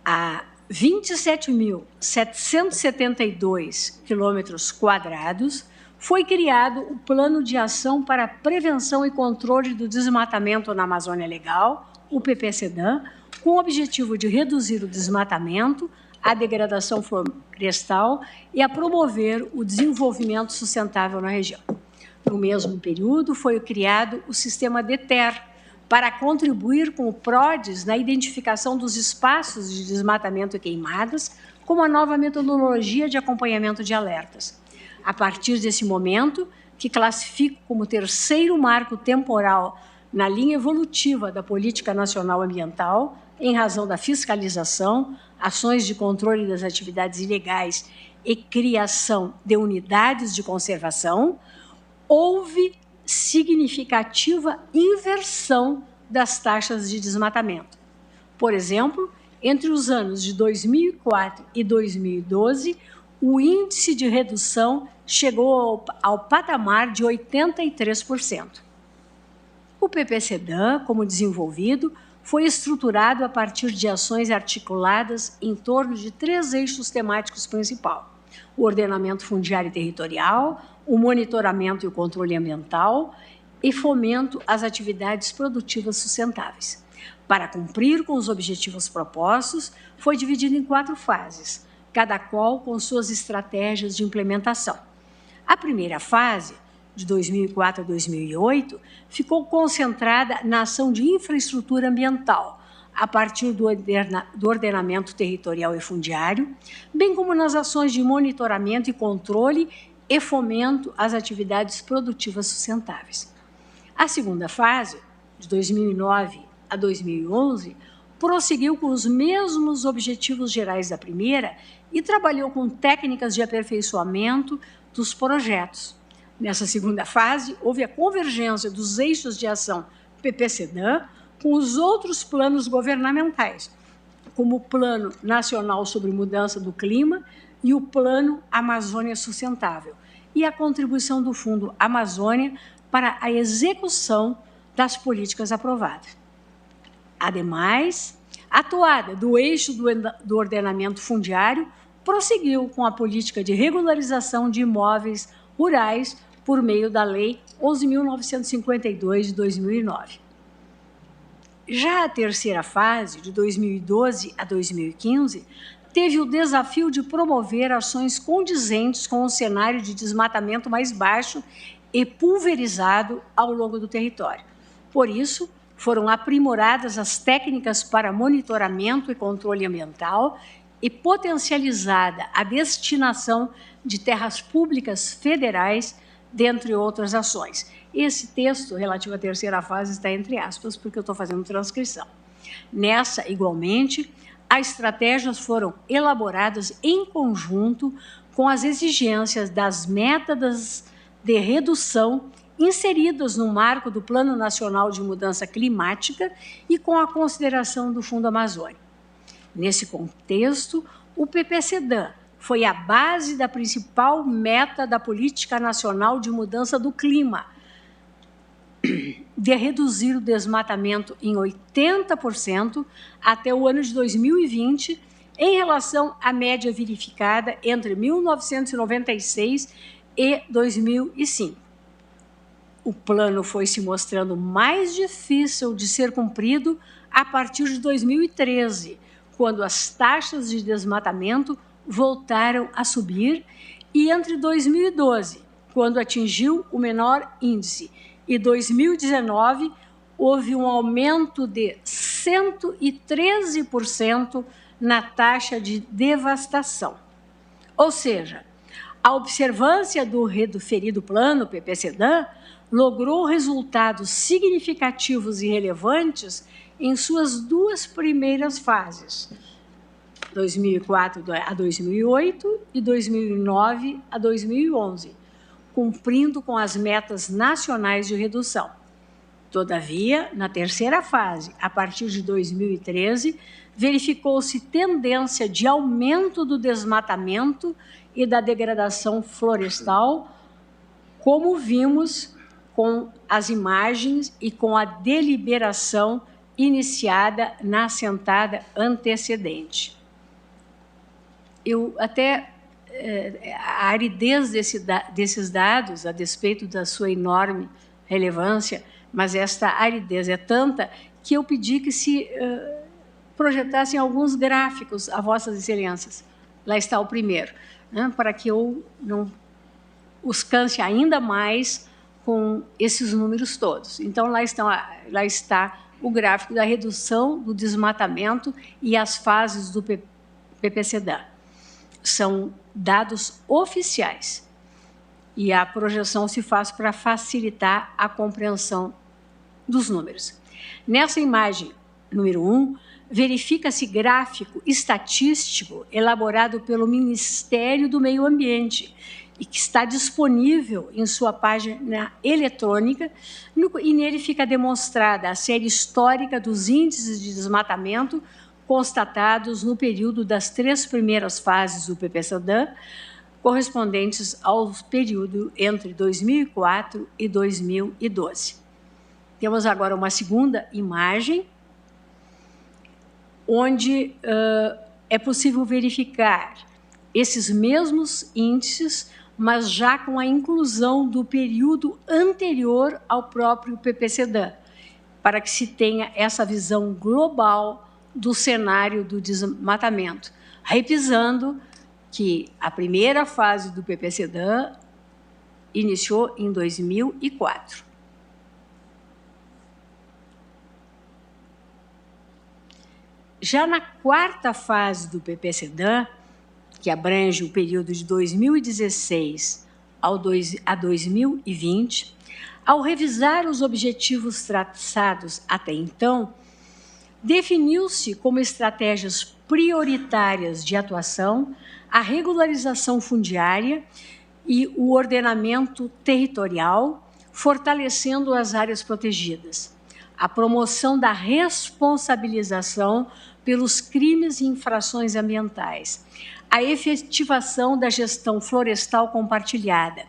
a 27.772 quilômetros quadrados, foi criado o Plano de Ação para a Prevenção e Controle do Desmatamento na Amazônia Legal, o PPCDAM, com o objetivo de reduzir o desmatamento, a degradação florestal e a promover o desenvolvimento sustentável na região. No mesmo período, foi criado o Sistema DETER, para contribuir com o PRODES na identificação dos espaços de desmatamento e queimadas, como a nova metodologia de acompanhamento de alertas. A partir desse momento, que classifico como terceiro marco temporal na linha evolutiva da Política Nacional Ambiental, em razão da fiscalização, ações de controle das atividades ilegais e criação de unidades de conservação, houve significativa inversão das taxas de desmatamento. Por exemplo, entre os anos de 2004 e 2012, o índice de redução chegou ao patamar de 83%. O PPCDAM, como desenvolvido, foi estruturado a partir de ações articuladas em torno de 3 eixos temáticos principais: o ordenamento fundiário e territorial, o monitoramento e o controle ambiental e fomento às atividades produtivas sustentáveis. Para cumprir com os objetivos propostos, foi dividido em 4 fases, cada qual com suas estratégias de implementação. A primeira fase, de 2004 a 2008, ficou concentrada na ação de infraestrutura ambiental, a partir do ordenamento territorial e fundiário, bem como nas ações de monitoramento e controle e fomento às atividades produtivas sustentáveis. A segunda fase, de 2009 a 2011, prosseguiu com os mesmos objetivos gerais da primeira e trabalhou com técnicas de aperfeiçoamento dos projetos. Nessa segunda fase, houve a convergência dos eixos de ação PPCDAM com os outros planos governamentais, como o Plano Nacional sobre Mudança do Clima e o Plano Amazônia Sustentável, e a contribuição do Fundo Amazônia para a execução das políticas aprovadas. Ademais, a toada do eixo do ordenamento fundiário prosseguiu com a política de regularização de imóveis rurais por meio da Lei 11.952, de 2009. Já a terceira fase, de 2012 a 2015, teve o desafio de promover ações condizentes com o cenário de desmatamento mais baixo e pulverizado ao longo do território. Por isso, foram aprimoradas as técnicas para monitoramento e controle ambiental e potencializada a destinação de terras públicas federais, dentre outras ações. Esse texto relativo à terceira fase está entre aspas, porque eu estou fazendo transcrição. Nessa, igualmente, as estratégias foram elaboradas em conjunto com as exigências das metas de redução inseridas no marco do Plano Nacional de Mudança Climática e com a consideração do Fundo Amazônia. Nesse contexto, o PPCDAM foi a base da principal meta da Política Nacional de Mudança do Clima, de reduzir o desmatamento em 80% até o ano de 2020, em relação à média verificada entre 1996 e 2005. O plano foi se mostrando mais difícil de ser cumprido a partir de 2013, quando as taxas de desmatamento voltaram a subir, e entre 2012, quando atingiu o menor índice, e 2019, houve um aumento de 113% na taxa de devastação. Ou seja, a observância do referido plano PPCDAM logrou resultados significativos e relevantes em suas duas primeiras fases, 2004 a 2008 e 2009 a 2011, cumprindo com as metas nacionais de redução. Todavia, na terceira fase, a partir de 2013, verificou-se tendência de aumento do desmatamento e da degradação florestal, como vimos com as imagens e com a deliberação iniciada na assentada antecedente. A aridez desses dados, a despeito da sua enorme relevância, mas esta aridez é tanta que eu pedi que se projetassem alguns gráficos a Vossas Excelências. Lá está o primeiro, né, para que eu não os canse ainda mais com esses números todos. Então, lá está o gráfico da redução do desmatamento e as fases do PPCDAM. São dados oficiais e a projeção se faz para facilitar a compreensão dos números. Nessa imagem, número 1, verifica-se gráfico estatístico elaborado pelo Ministério do Meio Ambiente e que está disponível em sua página eletrônica, e nele fica demonstrada a série histórica dos índices de desmatamento constatados no período das 3 primeiras fases do PPCDAM, correspondentes ao período entre 2004 e 2012. Temos agora uma segunda imagem, onde é possível verificar esses mesmos índices, mas já com a inclusão do período anterior ao próprio PPCDAM, para que se tenha essa visão global do cenário do desmatamento, repisando que a primeira fase do PPCDAM iniciou em 2004. Já na quarta fase do PPCDAM, que abrange o período de 2016 a 2020, ao revisar os objetivos traçados até então, definiu-se como estratégias prioritárias de atuação a regularização fundiária e o ordenamento territorial, fortalecendo as áreas protegidas, a promoção da responsabilização pelos crimes e infrações ambientais, a efetivação da gestão florestal compartilhada,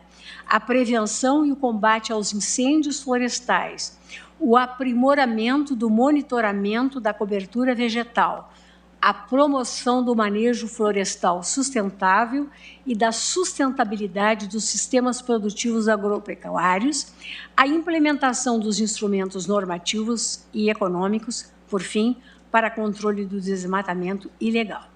a prevenção e o combate aos incêndios florestais, o aprimoramento do monitoramento da cobertura vegetal, a promoção do manejo florestal sustentável e da sustentabilidade dos sistemas produtivos agropecuários, a implementação dos instrumentos normativos e econômicos, por fim, para controle do desmatamento ilegal.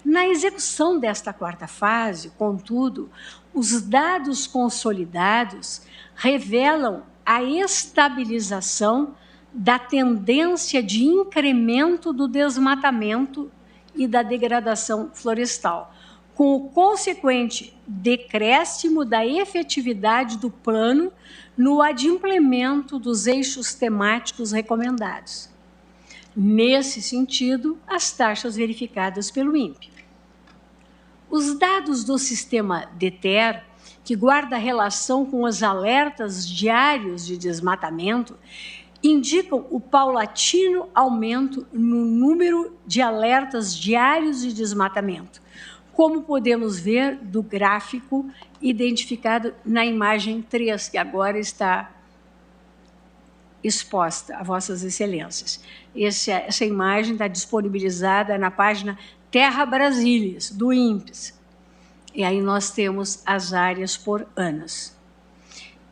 Na execução desta quarta fase, contudo, os dados consolidados revelam a estabilização da tendência de incremento do desmatamento e da degradação florestal, com o consequente decréscimo da efetividade do plano no adimplemento dos eixos temáticos recomendados. Nesse sentido, as taxas verificadas pelo INPE. Os dados do sistema DETER, que guarda relação com os alertas diários de desmatamento, indicam o paulatino aumento no número de alertas diários de desmatamento, como podemos ver do gráfico identificado na imagem 3, que agora está exposta a Vossas Excelências. Essa imagem está disponibilizada na página Terra Brasílias, do INPES. E aí nós temos as áreas por anos.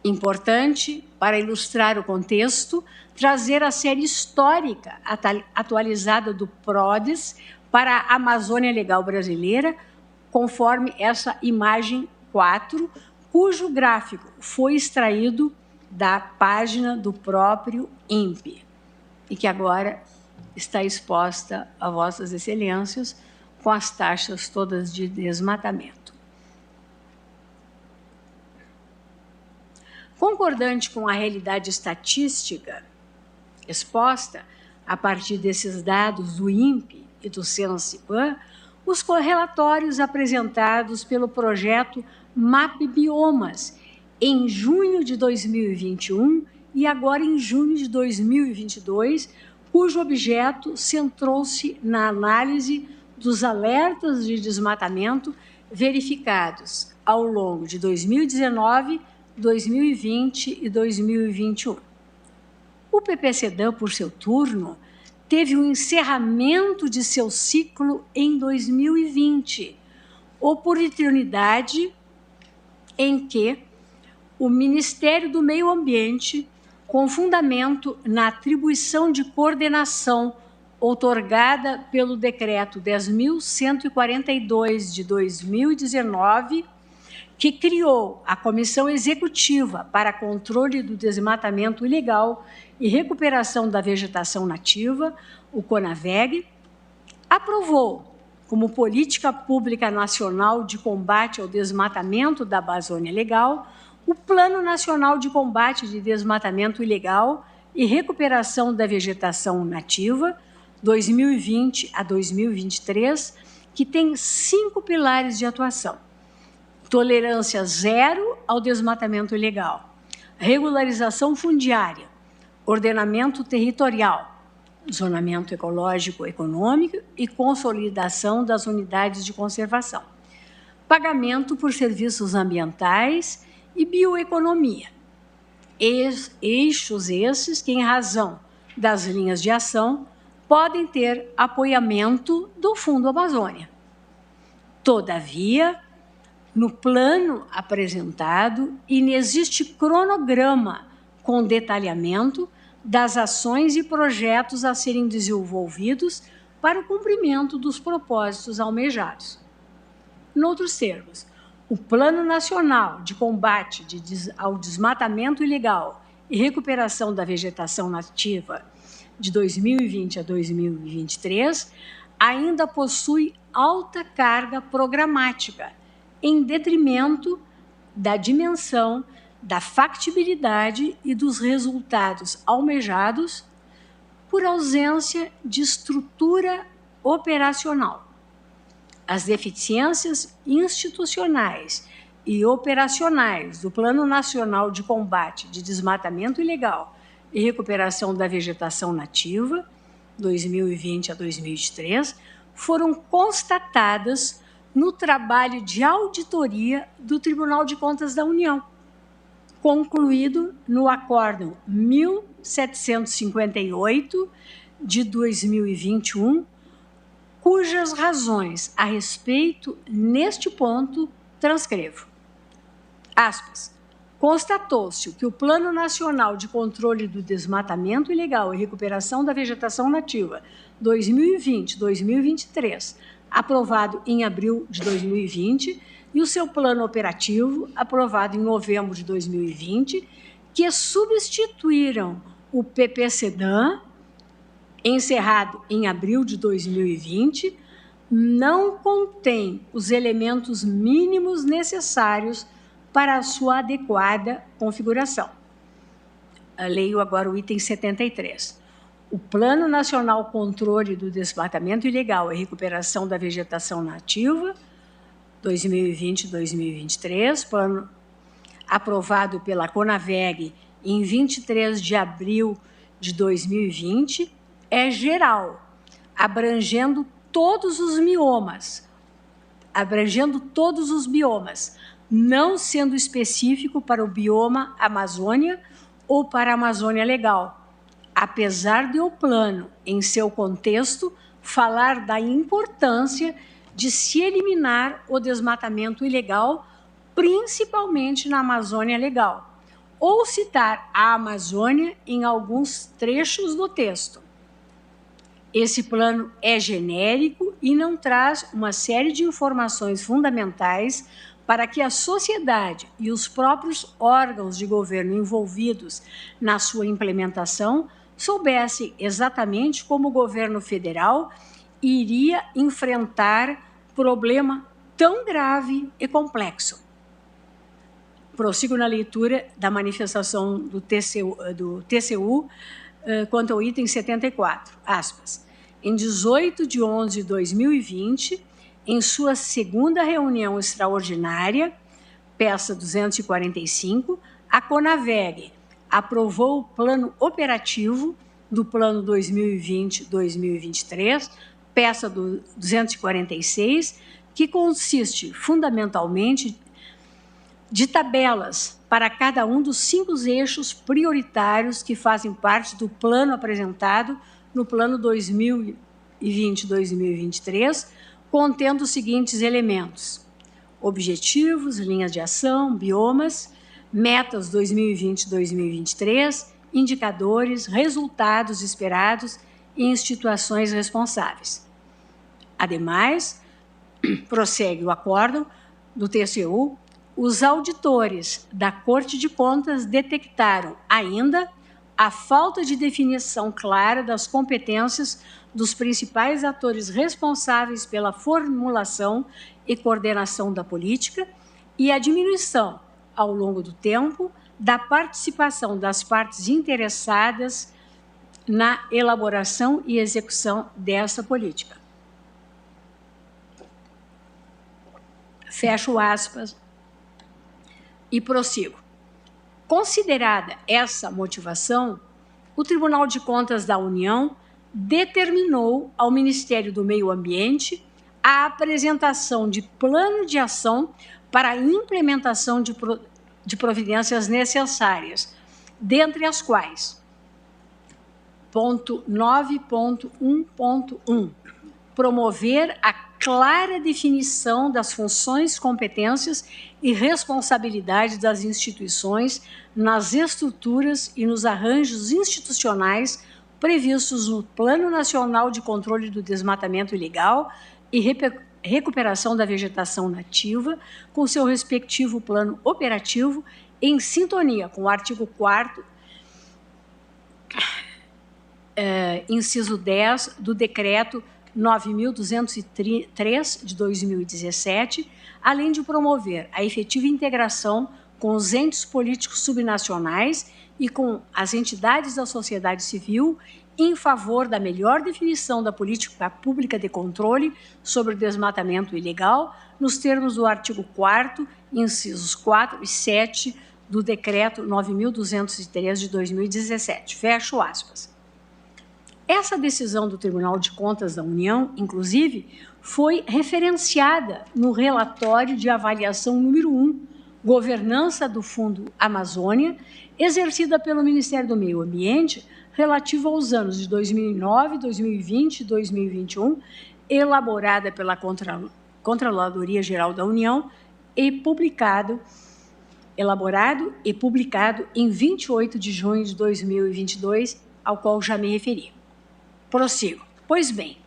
Importante, para ilustrar o contexto, trazer a série histórica atualizada do PRODES para a Amazônia Legal Brasileira, conforme essa imagem 4, cujo gráfico foi extraído da página do próprio INPE e que agora está exposta a Vossas Excelências com as taxas todas de desmatamento. Concordante com a realidade estatística exposta a partir desses dados do INPE e do Censipan, os correlatórios apresentados pelo projeto MAP Biomas em junho de 2021 e agora em junho de 2022, cujo objeto centrou-se na análise dos alertas de desmatamento verificados ao longo de 2019, 2020 e 2021. O PPCDAM, por seu turno, teve um encerramento de seu ciclo em 2020, oportunidade em que o Ministério do Meio Ambiente, com fundamento na atribuição de coordenação outorgada pelo Decreto 10.142 de 2019, que criou a Comissão Executiva para Controle do Desmatamento Ilegal e Recuperação da Vegetação Nativa, o CONAVEG, aprovou, como política pública nacional de combate ao desmatamento da Amazônia Legal, o Plano Nacional de Combate de Desmatamento Ilegal e Recuperação da Vegetação Nativa, 2020 a 2023, que tem 5 pilares de atuação: tolerância zero ao desmatamento ilegal, regularização fundiária, ordenamento territorial, zonamento ecológico econômico e consolidação das unidades de conservação, pagamento por serviços ambientais e bioeconomia. Eixos esses que, em razão das linhas de ação, podem ter apoiamento do Fundo Amazônia. Todavia, no plano apresentado, inexiste cronograma com detalhamento das ações e projetos a serem desenvolvidos para o cumprimento dos propósitos almejados. Em outros termos, o Plano Nacional de Combate ao Desmatamento Ilegal e Recuperação da Vegetação Nativa de 2020 a 2023 ainda possui alta carga programática, em detrimento da dimensão, da factibilidade e dos resultados almejados por ausência de estrutura operacional. As deficiências institucionais e operacionais do Plano Nacional de Combate de Desmatamento Ilegal e Recuperação da Vegetação Nativa, 2020 a 2023, foram constatadas no trabalho de auditoria do Tribunal de Contas da União, concluído no Acórdão 1758 de 2021, cujas razões a respeito neste ponto transcrevo. Aspas. Constatou-se que o Plano Nacional de Controle do Desmatamento Ilegal e Recuperação da Vegetação Nativa 2020-2023, aprovado em abril de 2020, e o seu plano operativo, aprovado em novembro de 2020, que substituíram o PPCDAM, encerrado em abril de 2020, não contém os elementos mínimos necessários para a sua adequada configuração. Leio agora o item 73. O Plano Nacional Controle do Desmatamento Ilegal e Recuperação da Vegetação Nativa, 2020-2023, plano aprovado pela CONAVEG em 23 de abril de 2020, é geral, abrangendo todos os biomas, não sendo específico para o bioma Amazônia ou para a Amazônia Legal, apesar de o plano, em seu contexto, falar da importância de se eliminar o desmatamento ilegal, principalmente na Amazônia Legal, ou citar a Amazônia em alguns trechos do texto. Esse plano é genérico e não traz uma série de informações fundamentais para que a sociedade e os próprios órgãos de governo envolvidos na sua implementação soubessem exatamente como o governo federal iria enfrentar problema tão grave e complexo. Prossigo na leitura da manifestação do TCU quanto ao item 74, aspas. Em 18 de 11 de 2020, em sua segunda reunião extraordinária, peça 245, a CONAVEG aprovou o plano operativo do Plano 2020-2023, peça 246, que consiste fundamentalmente de tabelas para cada um dos 5 eixos prioritários que fazem parte do plano apresentado no Plano 2020-2023, contendo os seguintes elementos: objetivos, linhas de ação, biomas, metas 2020-2023, indicadores, resultados esperados e instituições responsáveis. Ademais, prossegue o acórdão do TCU, os auditores da Corte de Contas detectaram ainda a falta de definição clara das competências dos principais atores responsáveis pela formulação e coordenação da política e a diminuição, ao longo do tempo, da participação das partes interessadas na elaboração e execução dessa política. Fecho aspas e prossigo. Considerada essa motivação, o Tribunal de Contas da União determinou ao Ministério do Meio Ambiente a apresentação de plano de ação para a implementação de providências necessárias, dentre as quais, ponto 9.1.1, promover a clara definição das funções, competências e responsabilidades das instituições nas estruturas e nos arranjos institucionais previstos no Plano Nacional de Controle do Desmatamento Ilegal e Recuperação da Vegetação Nativa, com seu respectivo plano operativo, em sintonia com o artigo 4º, inciso 10 do Decreto 9.203, de 2017, além de promover a efetiva integração com os entes políticos subnacionais e com as entidades da sociedade civil em favor da melhor definição da política pública de controle sobre o desmatamento ilegal, nos termos do artigo 4º, incisos 4 e 7 do Decreto 9.203, de 2017. Fecho aspas. Essa decisão do Tribunal de Contas da União, inclusive, foi referenciada no relatório de avaliação número 1, Governança do Fundo Amazônia, exercida pelo Ministério do Meio Ambiente, relativo aos anos de 2009, 2020 e 2021, elaborada pela Controladoria Geral da União e elaborado e publicado em 28 de junho de 2022, ao qual já me referi. Prossigo. Pois bem,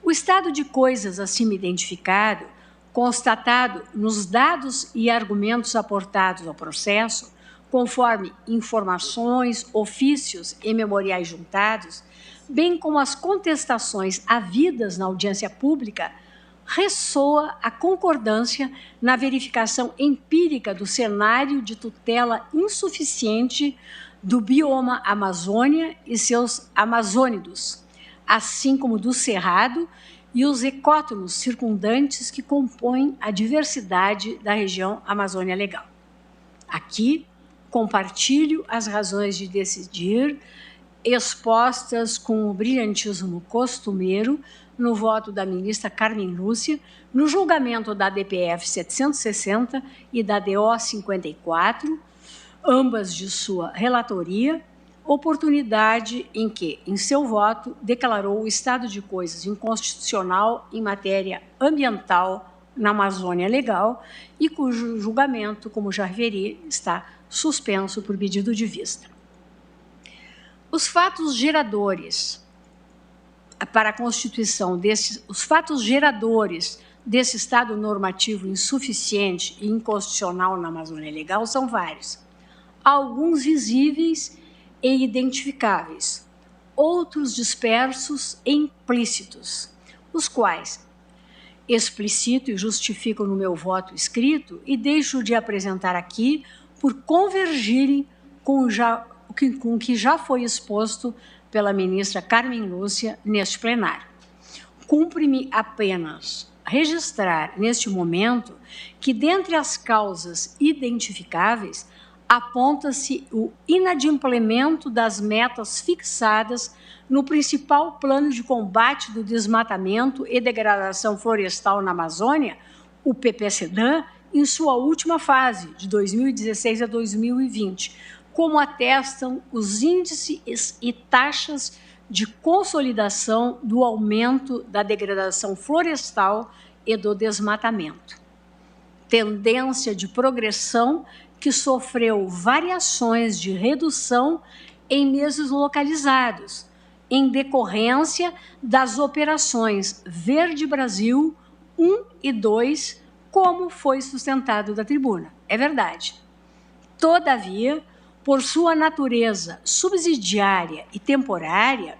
o estado de coisas acima identificado, constatado nos dados e argumentos aportados ao processo, conforme informações, ofícios e memoriais juntados, bem como as contestações havidas na audiência pública, ressoa a concordância na verificação empírica do cenário de tutela insuficiente do bioma Amazônia e seus amazônidos, assim como do Cerrado e os ecótonos circundantes que compõem a diversidade da região Amazônia Legal. Aqui, compartilho as razões de decidir, expostas com o brilhantismo costumeiro no voto da ministra Carmen Lúcia, no julgamento da DPF 760 e da DO 54, ambas de sua relatoria, oportunidade em que, em seu voto, declarou o estado de coisas inconstitucional em matéria ambiental na Amazônia Legal e cujo julgamento, como já referi, está suspenso por pedido de vista. Os fatos geradores, para a constituição os fatos geradores desse Estado normativo insuficiente e inconstitucional na Amazônia Legal são vários. Alguns visíveis e identificáveis, outros dispersos e implícitos, os quais explicito e justifico no meu voto escrito e deixo de apresentar aqui por convergirem com o que já foi exposto pela ministra Carmen Lúcia neste plenário. Cumpre-me apenas registrar, neste momento, que, dentre as causas identificáveis, aponta-se o inadimplemento das metas fixadas no principal plano de combate do desmatamento e degradação florestal na Amazônia, o PPCDAM, em sua última fase, de 2016 a 2020, como atestam os índices e taxas de consolidação do aumento da degradação florestal e do desmatamento. Tendência de progressão que sofreu variações de redução em meses localizados, em decorrência das operações Verde Brasil 1 e 2, como foi sustentado da tribuna. É verdade. Todavia, por sua natureza subsidiária e temporária,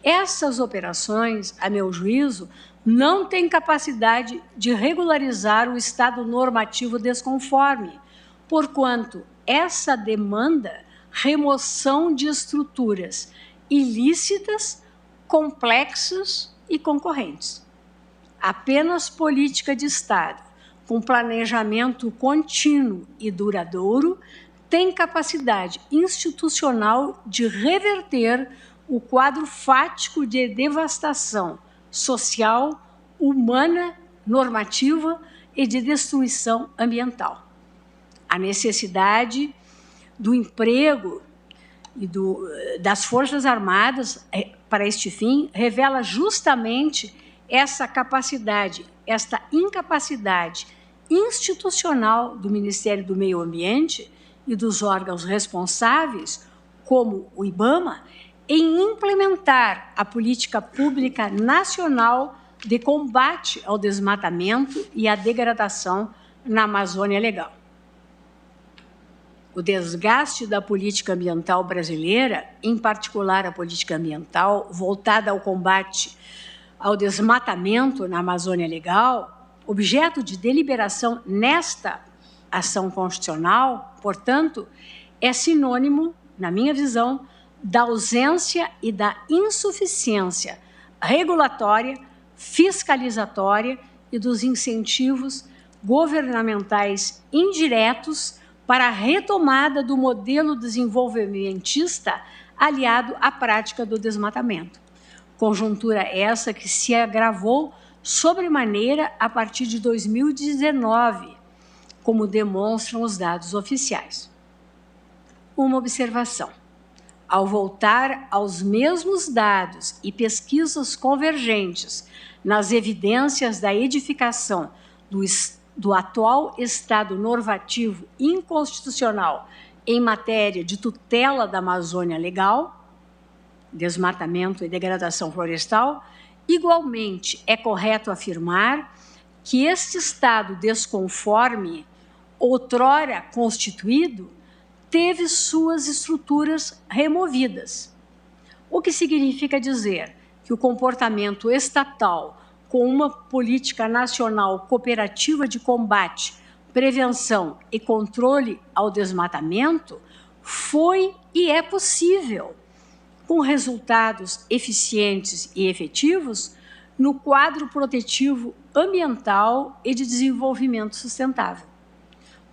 essas operações, a meu juízo, não têm capacidade de regularizar o estado normativo desconforme, porquanto essa demanda remoção de estruturas ilícitas, complexas e concorrentes. Apenas política de Estado, com planejamento contínuo e duradouro, tem capacidade institucional de reverter o quadro fático de devastação social, humana, normativa e de destruição ambiental. A necessidade do emprego e das Forças Armadas para este fim revela justamente essa capacidade, esta incapacidade institucional do Ministério do Meio Ambiente e dos órgãos responsáveis, como o IBAMA, em implementar a política pública nacional de combate ao desmatamento e à degradação na Amazônia Legal. O desgaste da política ambiental brasileira, em particular a política ambiental voltada ao combate ao desmatamento na Amazônia Legal, objeto de deliberação nesta ação constitucional, portanto, é sinônimo, na minha visão, da ausência e da insuficiência regulatória, fiscalizatória e dos incentivos governamentais indiretos para a retomada do modelo desenvolvimentista aliado à prática do desmatamento. Conjuntura essa que se agravou sobremaneira a partir de 2019, como demonstram os dados oficiais. Uma observação. Ao voltar aos mesmos dados e pesquisas convergentes nas evidências da edificação do atual Estado normativo inconstitucional em matéria de tutela da Amazônia Legal, desmatamento e degradação florestal, igualmente é correto afirmar que este Estado desconforme, outrora constituído, teve suas estruturas removidas, o que significa dizer que o comportamento estatal com uma política nacional cooperativa de combate, prevenção e controle ao desmatamento foi e é possível, com resultados eficientes e efetivos no quadro protetivo ambiental e de desenvolvimento sustentável.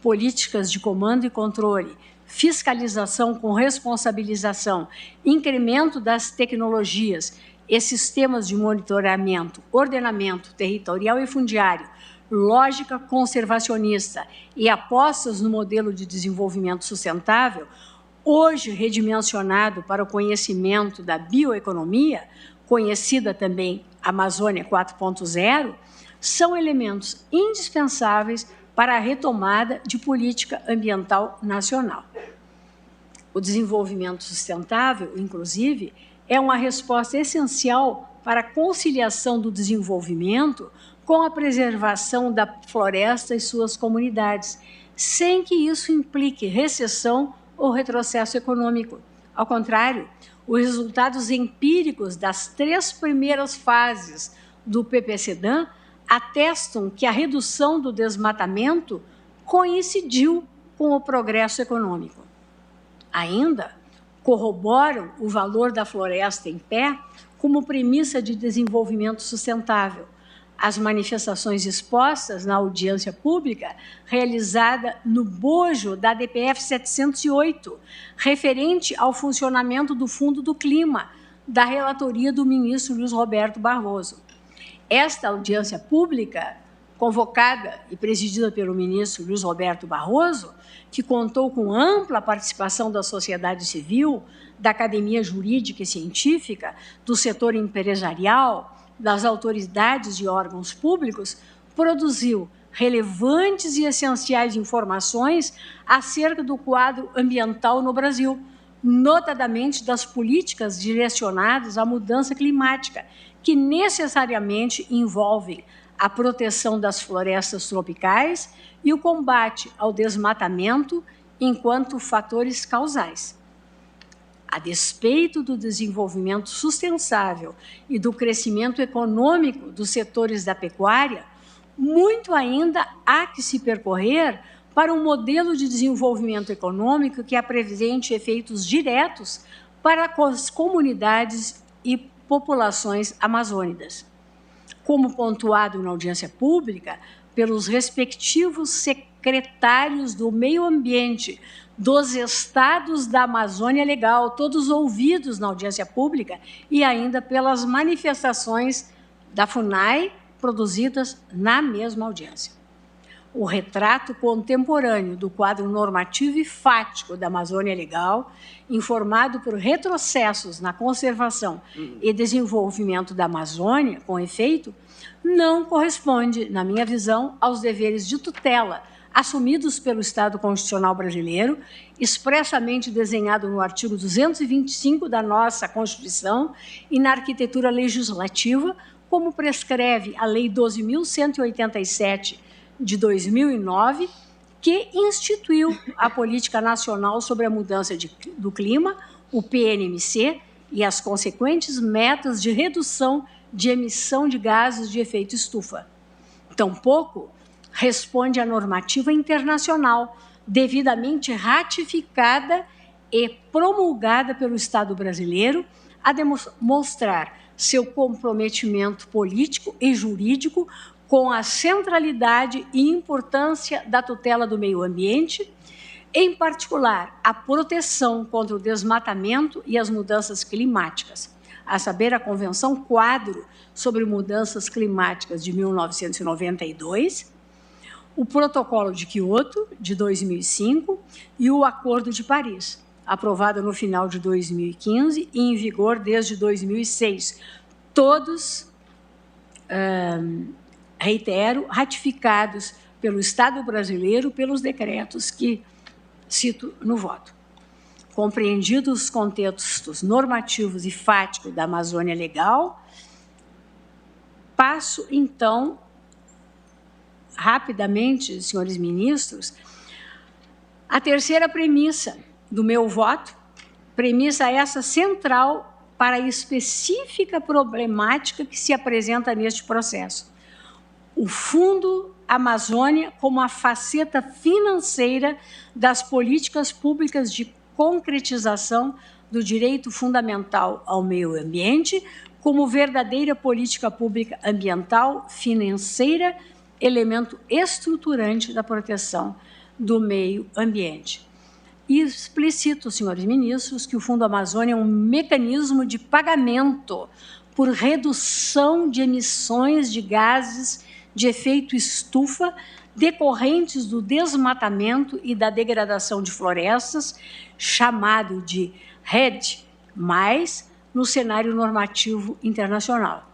Políticas de comando e controle, fiscalização com responsabilização, incremento das tecnologias e sistemas de monitoramento, ordenamento territorial e fundiário, lógica conservacionista e apostas no modelo de desenvolvimento sustentável, hoje redimensionado para o conhecimento da bioeconomia, conhecida também Amazônia 4.0, são elementos indispensáveis para a retomada de política ambiental nacional. O desenvolvimento sustentável, inclusive, é uma resposta essencial para a conciliação do desenvolvimento com a preservação da floresta e suas comunidades, sem que isso implique recessão ou retrocesso econômico. Ao contrário, os resultados empíricos das 3 primeiras fases do PPCDAM atestam que a redução do desmatamento coincidiu com o progresso econômico. Ainda corroboram o valor da floresta em pé como premissa de desenvolvimento sustentável. As manifestações expostas na audiência pública realizada no bojo da DPF 708, referente ao funcionamento do Fundo do Clima, da relatoria do ministro Luiz Roberto Barroso. Esta audiência pública, convocada e presidida pelo ministro Luiz Roberto Barroso, que contou com ampla participação da sociedade civil, da academia jurídica e científica, do setor empresarial, das autoridades e órgãos públicos, produziu relevantes e essenciais informações acerca do quadro ambiental no Brasil, notadamente das políticas direcionadas à mudança climática, que necessariamente envolvem a proteção das florestas tropicais e o combate ao desmatamento enquanto fatores causais. A despeito do desenvolvimento sustentável e do crescimento econômico dos setores da pecuária, muito ainda há que se percorrer para um modelo de desenvolvimento econômico que apresente efeitos diretos para as comunidades e populações amazônicas. Como pontuado na audiência pública pelos respectivos secretários do Meio Ambiente dos estados da Amazônia Legal, todos ouvidos na audiência pública, e ainda pelas manifestações da FUNAI produzidas na mesma audiência. O retrato contemporâneo do quadro normativo e fático da Amazônia Legal, informado por retrocessos na conservação e desenvolvimento da Amazônia, com efeito, não corresponde, na minha visão, aos deveres de tutela assumidos pelo Estado Constitucional brasileiro, expressamente desenhado no artigo 225 da nossa Constituição e na arquitetura legislativa, como prescreve a Lei 12.187 de 2009, que instituiu a Política Nacional sobre a Mudança do Clima, o PNMC, e as consequentes metas de redução de emissão de gases de efeito estufa. Tampouco responde à normativa internacional, devidamente ratificada e promulgada pelo Estado brasileiro, a demonstrar seu comprometimento político e jurídico com a centralidade e importância da tutela do meio ambiente, em particular a proteção contra o desmatamento e as mudanças climáticas, a saber, a Convenção Quadro sobre Mudanças Climáticas de 1992, o Protocolo de Quioto, de 2005, e o Acordo de Paris, aprovado no final de 2015 e em vigor desde 2006. Todos, reitero, ratificados pelo Estado brasileiro pelos decretos que cito no voto. Compreendidos os contextos normativos e fáticos da Amazônia Legal, passo, então, rapidamente, senhores ministros, a terceira premissa do meu voto, premissa essa central para a específica problemática que se apresenta neste processo. O Fundo Amazônia como a faceta financeira das políticas públicas de concretização do direito fundamental ao meio ambiente, como verdadeira política pública ambiental, financeira, elemento estruturante da proteção do meio ambiente. E explicito, senhores ministros, que o Fundo Amazônia é um mecanismo de pagamento por redução de emissões de gases de efeito estufa decorrentes do desmatamento e da degradação de florestas, chamado de REDD+, no cenário normativo internacional.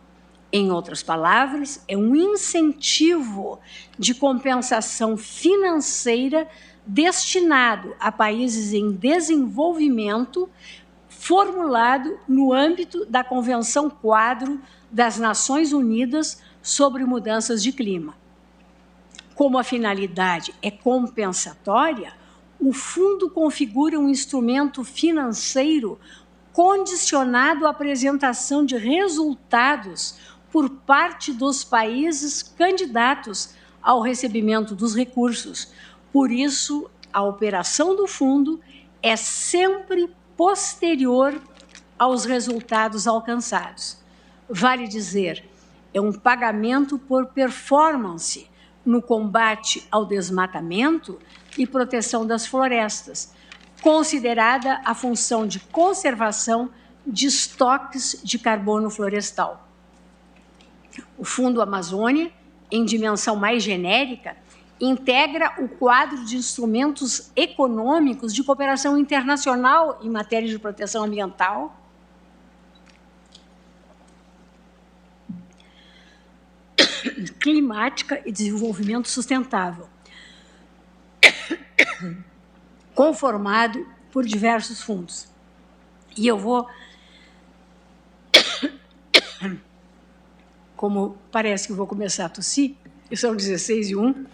Em outras palavras, é um incentivo de compensação financeira destinado a países em desenvolvimento formulado no âmbito da Convenção Quadro das Nações Unidas sobre Mudanças de Clima. Como a finalidade é compensatória, o fundo configura um instrumento financeiro condicionado à apresentação de resultados por parte dos países candidatos ao recebimento dos recursos. Por isso, a operação do fundo é sempre posterior aos resultados alcançados. Vale dizer, é um pagamento por performance no combate ao desmatamento e proteção das florestas, considerada a função de conservação de estoques de carbono florestal. O Fundo Amazônia, em dimensão mais genérica, integra o quadro de instrumentos econômicos de cooperação internacional em matéria de proteção ambiental, climática e desenvolvimento sustentável, conformado por diversos fundos. E eu vou, como parece que vou começar a tossir, e são 16h01,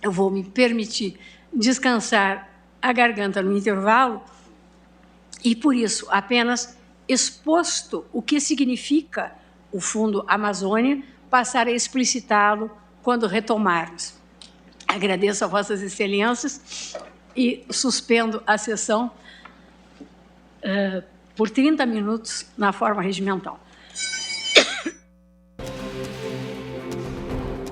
eu vou me permitir descansar a garganta no intervalo e, por isso, apenas exposto o que significa o Fundo Amazônia, passar a explicitá-lo quando retomarmos. Agradeço a Vossas Excelências e suspendo a sessão por 30 minutos na forma regimental.